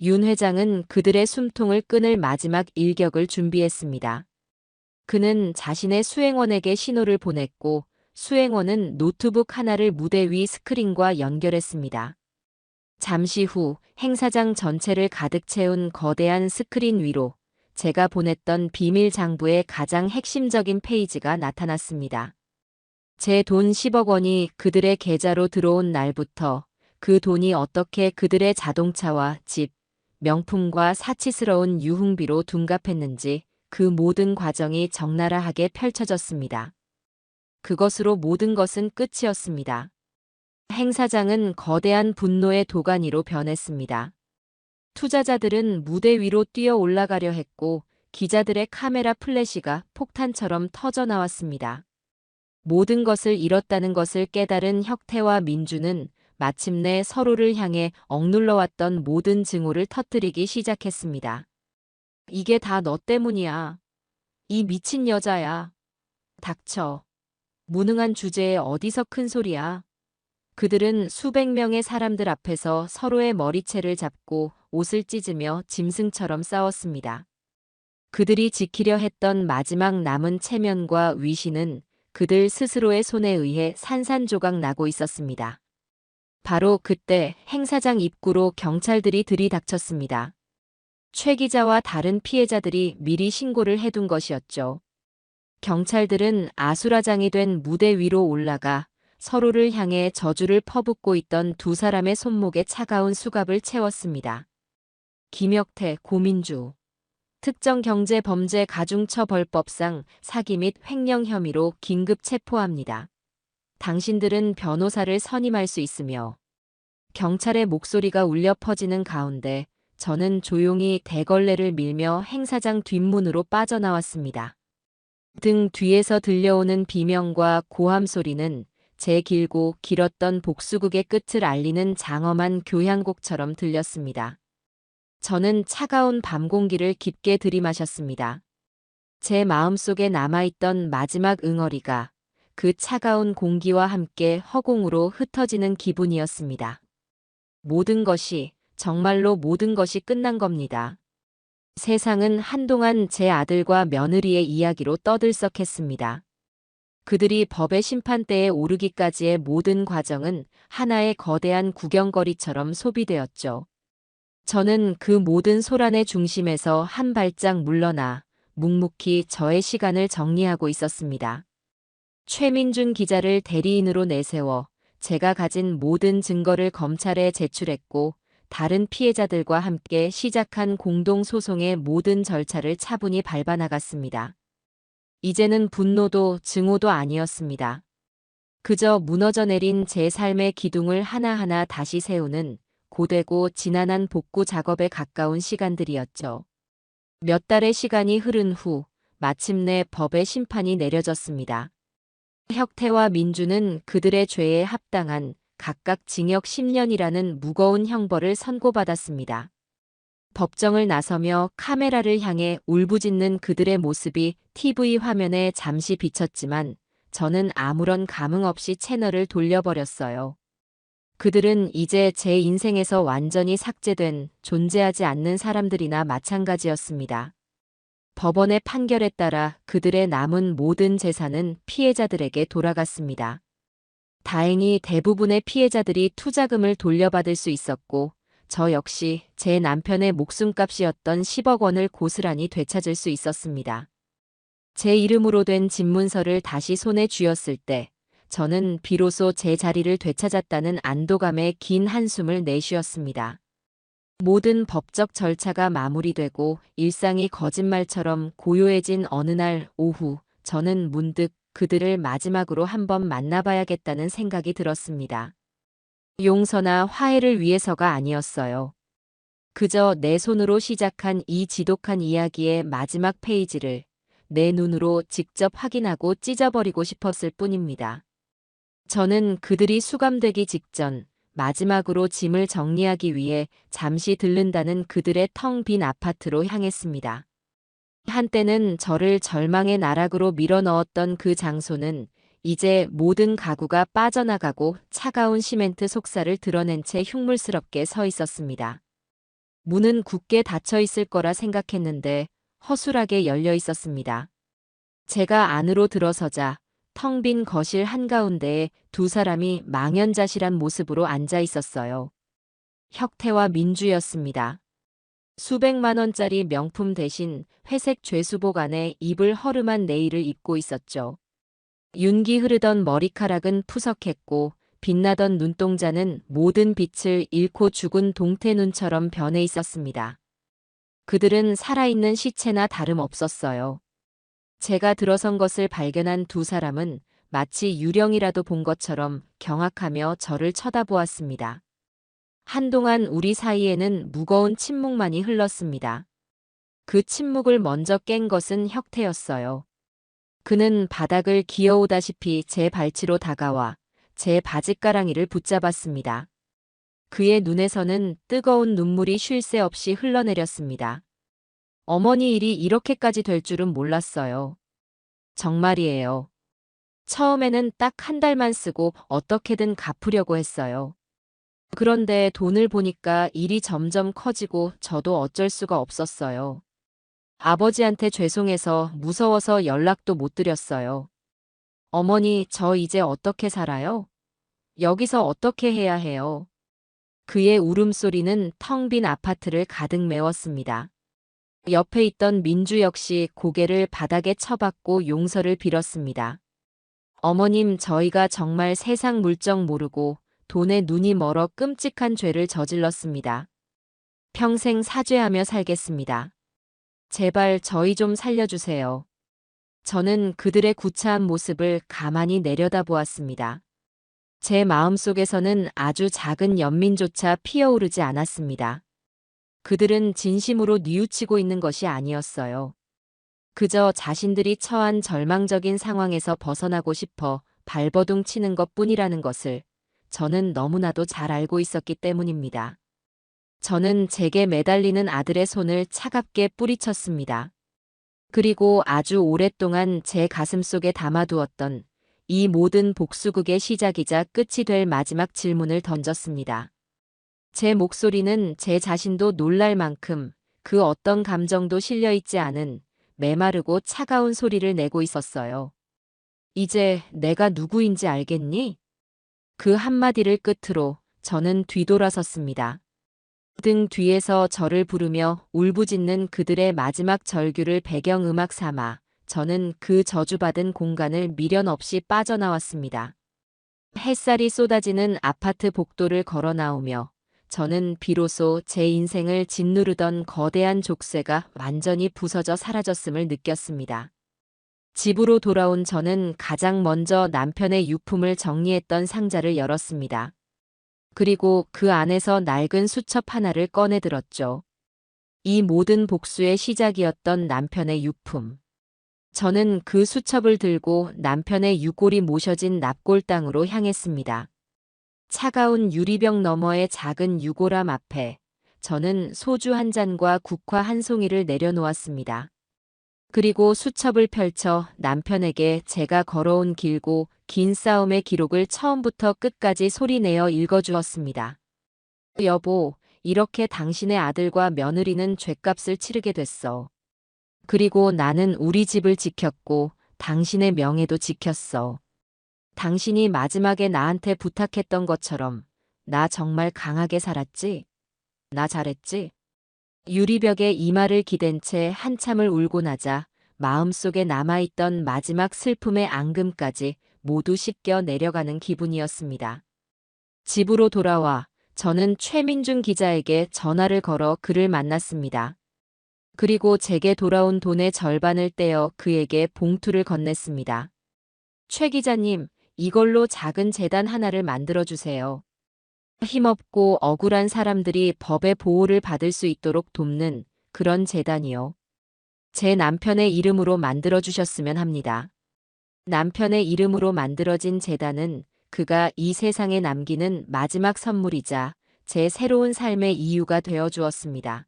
윤 회장은 그들의 숨통을 끊을 마지막 일격을 준비했습니다. 그는 자신의 수행원에게 신호를 보냈고 수행원은 노트북 하나를 무대 위 스크린과 연결했습니다. 잠시 후 행사장 전체를 가득 채운 거대한 스크린 위로 제가 보냈던 비밀 장부의 가장 핵심적인 페이지가 나타났습니다. 제 돈 10억 원이 그들의 계좌로 들어온 날부터 그 돈이 어떻게 그들의 자동차와 집, 명품과 사치스러운 유흥비로 둔갑했는지 그 모든 과정이 적나라하게 펼쳐졌습니다. 그것으로 모든 것은 끝이었습니다. 행사장은 거대한 분노의 도가니로 변했습니다. 투자자들은 무대 위로 뛰어 올라가려 했고 기자들의 카메라 플래시가 폭탄처럼 터져 나왔습니다. 모든 것을 잃었다는 것을 깨달은 혁태와 민주는 마침내 서로를 향해 억눌러왔던 모든 증오를 터뜨리기 시작했습니다. 이게 다 너 때문이야. 이 미친 여자야. 닥쳐. 무능한 주제에 어디서 큰 소리야. 그들은 수백 명의 사람들 앞에서 서로의 머리채를 잡고 옷을 찢으며 짐승처럼 싸웠습니다. 그들이 지키려 했던 마지막 남은 체면과 위신은 그들 스스로의 손에 의해 산산조각 나고 있었습니다. 바로 그때 행사장 입구로 경찰들이 들이닥쳤습니다. 최 기자와 다른 피해자들이 미리 신고를 해둔 것이었죠. 경찰들은 아수라장이 된 무대 위로 올라가 서로를 향해 저주를 퍼붓고 있던 두 사람의 손목에 차가운 수갑을 채웠습니다. 김혁태, 고민주. 특정경제범죄가중처벌법상 사기 및 횡령 혐의로 긴급 체포합니다. 당신들은 변호사를 선임할 수 있으며 경찰의 목소리가 울려 퍼지는 가운데 저는 조용히 대걸레를 밀며 행사장 뒷문으로 빠져나왔습니다. 등 뒤에서 들려오는 비명과 고함 소리는 제 길고 길었던 복수극의 끝을 알리는 장엄한 교향곡처럼 들렸습니다. 저는 차가운 밤 공기를 깊게 들이마셨습니다. 제 마음속에 남아있던 마지막 응어리가 그 차가운 공기와 함께 허공으로 흩어지는 기분이었습니다. 모든 것이, 정말로 모든 것이 끝난 겁니다. 세상은 한동안 제 아들과 며느리의 이야기로 떠들썩했습니다. 그들이 법의 심판대에 오르기까지의 모든 과정은 하나의 거대한 구경거리처럼 소비되었죠. 저는 그 모든 소란의 중심에서 한 발짝 물러나 묵묵히 저의 시간을 정리하고 있었습니다. 최민준 기자를 대리인으로 내세워 제가 가진 모든 증거를 검찰에 제출했고 다른 피해자들과 함께 시작한 공동소송의 모든 절차를 차분히 밟아나갔습니다. 이제는 분노도 증오도 아니었습니다. 그저 무너져 내린 제 삶의 기둥을 하나하나 다시 세우는 고되고 지난한 복구 작업에 가까운 시간들이었죠. 몇 달의 시간이 흐른 후 마침내 법의 심판이 내려졌습니다. 혁태와 민주는 그들의 죄에 합당한 각각 징역 10년이라는 무거운 형벌을 선고받았습니다. 법정을 나서며 카메라를 향해 울부짖는 그들의 모습이 TV 화면에 잠시 비쳤지만 저는 아무런 감흥 없이 채널을 돌려버렸어요. 그들은 이제 제 인생에서 완전히 삭제된 존재하지 않는 사람들이나 마찬가지였습니다. 법원의 판결에 따라 그들의 남은 모든 재산은 피해자들에게 돌아갔습니다. 다행히 대부분의 피해자들이 투자금을 돌려받을 수 있었고, 저 역시 제 남편의 목숨값이었던 10억 원을 고스란히 되찾을 수 있었습니다. 제 이름으로 된 집문서를 다시 손에 쥐었을 때, 저는 비로소 제 자리를 되찾았다는 안도감에 긴 한숨을 내쉬었습니다. 모든 법적 절차가 마무리되고 일상이 거짓말처럼 고요해진 어느 날 오후, 저는 문득 그들을 마지막으로 한번 만나봐야겠다는 생각이 들었습니다. 용서나 화해를 위해서가 아니었어요. 그저 내 손으로 시작한 이 지독한 이야기의 마지막 페이지를 내 눈으로 직접 확인하고 찢어버리고 싶었을 뿐입니다. 저는 그들이 수감되기 직전 마지막으로 짐을 정리하기 위해 잠시 들른다는 그들의 텅 빈 아파트로 향했습니다. 한때는 저를 절망의 나락으로 밀어넣었던 그 장소는 이제 모든 가구가 빠져나가고 차가운 시멘트 속살을 드러낸 채 흉물스럽게 서 있었습니다. 문은 굳게 닫혀 있을 거라 생각했는데 허술하게 열려 있었습니다. 제가 안으로 들어서자 텅 빈 거실 한가운데에 두 사람이 망연자실한 모습으로 앉아 있었어요. 혁태와 민주였습니다. 수백만 원짜리 명품 대신 회색 죄수복 안에 입을 허름한 네일을 입고 있었죠. 윤기 흐르던 머리카락은 푸석했고 빛나던 눈동자는 모든 빛을 잃고 죽은 동태눈처럼 변해 있었습니다. 그들은 살아있는 시체나 다름없었어요. 제가 들어선 것을 발견한 두 사람은 마치 유령이라도 본 것처럼 경악하며 저를 쳐다보았습니다. 한동안 우리 사이에는 무거운 침묵만이 흘렀습니다. 그 침묵을 먼저 깬 것은 혁태였어요. 그는 바닥을 기어오다시피 제 발치로 다가와 제 바짓가랑이를 붙잡았습니다. 그의 눈에서는 뜨거운 눈물이 쉴 새 없이 흘러내렸습니다. 어머니 일이 이렇게까지 될 줄은 몰랐어요. 정말이에요. 처음에는 딱 한 달만 쓰고 어떻게든 갚으려고 했어요. 그런데 돈을 보니까 일이 점점 커지고 저도 어쩔 수가 없었어요. 아버지한테 죄송해서 무서워서 연락도 못 드렸어요. 어머니, 저 이제 어떻게 살아요? 여기서 어떻게 해야 해요? 그의 울음소리는 텅 빈 아파트를 가득 메웠습니다. 옆에 있던 민주 역시 고개를 바닥에 쳐박고 용서를 빌었습니다. 어머님, 저희가 정말 세상 물정 모르고 돈에 눈이 멀어 끔찍한 죄를 저질렀습니다. 평생 사죄하며 살겠습니다. 제발 저희 좀 살려주세요. 저는 그들의 구차한 모습을 가만히 내려다보았습니다. 제 마음속에서는 아주 작은 연민조차 피어오르지 않았습니다. 그들은 진심으로 뉘우치고 있는 것이 아니었어요. 그저 자신들이 처한 절망적인 상황에서 벗어나고 싶어 발버둥 치는 것뿐이라는 것을 저는 너무나도 잘 알고 있었기 때문입니다. 저는 제게 매달리는 아들의 손을 차갑게 뿌리쳤습니다. 그리고 아주 오랫동안 제 가슴속에 담아두었던 이 모든 복수극의 시작이자 끝이 될 마지막 질문을 던졌습니다. 제 목소리는 제 자신도 놀랄 만큼 그 어떤 감정도 실려있지 않은 메마르고 차가운 소리를 내고 있었어요. 이제 내가 누구인지 알겠니? 그 한마디를 끝으로 저는 뒤돌아섰습니다. 등 뒤에서 저를 부르며 울부짖는 그들의 마지막 절규를 배경음악 삼아 저는 그 저주받은 공간을 미련 없이 빠져나왔습니다. 햇살이 쏟아지는 아파트 복도를 걸어 나오며 저는 비로소 제 인생을 짓누르던 거대한 족쇄가 완전히 부서져 사라졌음을 느꼈습니다. 집으로 돌아온 저는 가장 먼저 남편의 유품을 정리했던 상자를 열었습니다. 그리고 그 안에서 낡은 수첩 하나를 꺼내 들었죠. 이 모든 복수의 시작이었던 남편의 유품. 저는 그 수첩을 들고 남편의 유골이 모셔진 납골당으로 향했습니다. 차가운 유리병 너머의 작은 유골함 앞에 저는 소주 한 잔과 국화 한 송이를 내려놓았습니다. 그리고 수첩을 펼쳐 남편에게 제가 걸어온 길고 긴 싸움의 기록을 처음부터 끝까지 소리내어 읽어주었습니다. 여보, 이렇게 당신의 아들과 며느리는 죗값을 치르게 됐어. 그리고 나는 우리 집을 지켰고 당신의 명예도 지켰어. 당신이 마지막에 나한테 부탁했던 것처럼 나 정말 강하게 살았지? 나 잘했지? 유리벽에 이마를 기댄 채 한참을 울고 나자 마음속에 남아있던 마지막 슬픔의 앙금까지 모두 씻겨 내려가는 기분이었습니다. 집으로 돌아와 저는 최민준 기자에게 전화를 걸어 그를 만났습니다. 그리고 제게 돌아온 돈의 절반을 떼어 그에게 봉투를 건넸습니다. 최 기자님, 이걸로 작은 재단 하나를 만들어주세요. 힘없고 억울한 사람들이 법의 보호를 받을 수 있도록 돕는 그런 재단이요. 제 남편의 이름으로 만들어주셨으면 합니다. 남편의 이름으로 만들어진 재단은 그가 이 세상에 남기는 마지막 선물이자 제 새로운 삶의 이유가 되어 주었습니다.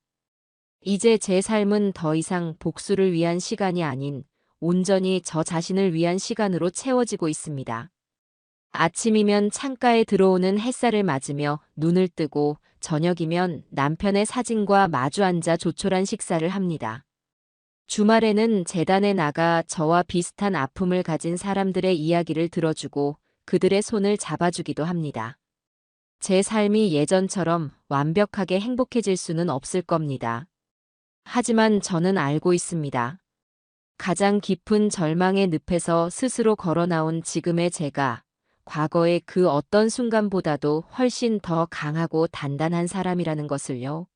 이제 제 삶은 더 이상 복수를 위한 시간이 아닌 온전히 저 자신을 위한 시간으로 채워지고 있습니다. 아침이면 창가에 들어오는 햇살을 맞으며 눈을 뜨고 저녁이면 남편의 사진과 마주 앉아 조촐한 식사를 합니다. 주말에는 재단에 나가 저와 비슷한 아픔을 가진 사람들의 이야기를 들어주고 그들의 손을 잡아주기도 합니다. 제 삶이 예전처럼 완벽하게 행복해질 수는 없을 겁니다. 하지만 저는 알고 있습니다. 가장 깊은 절망의 늪에서 스스로 걸어나온 지금의 제가 과거의 그 어떤 순간보다도 훨씬 더 강하고 단단한 사람이라는 것을요.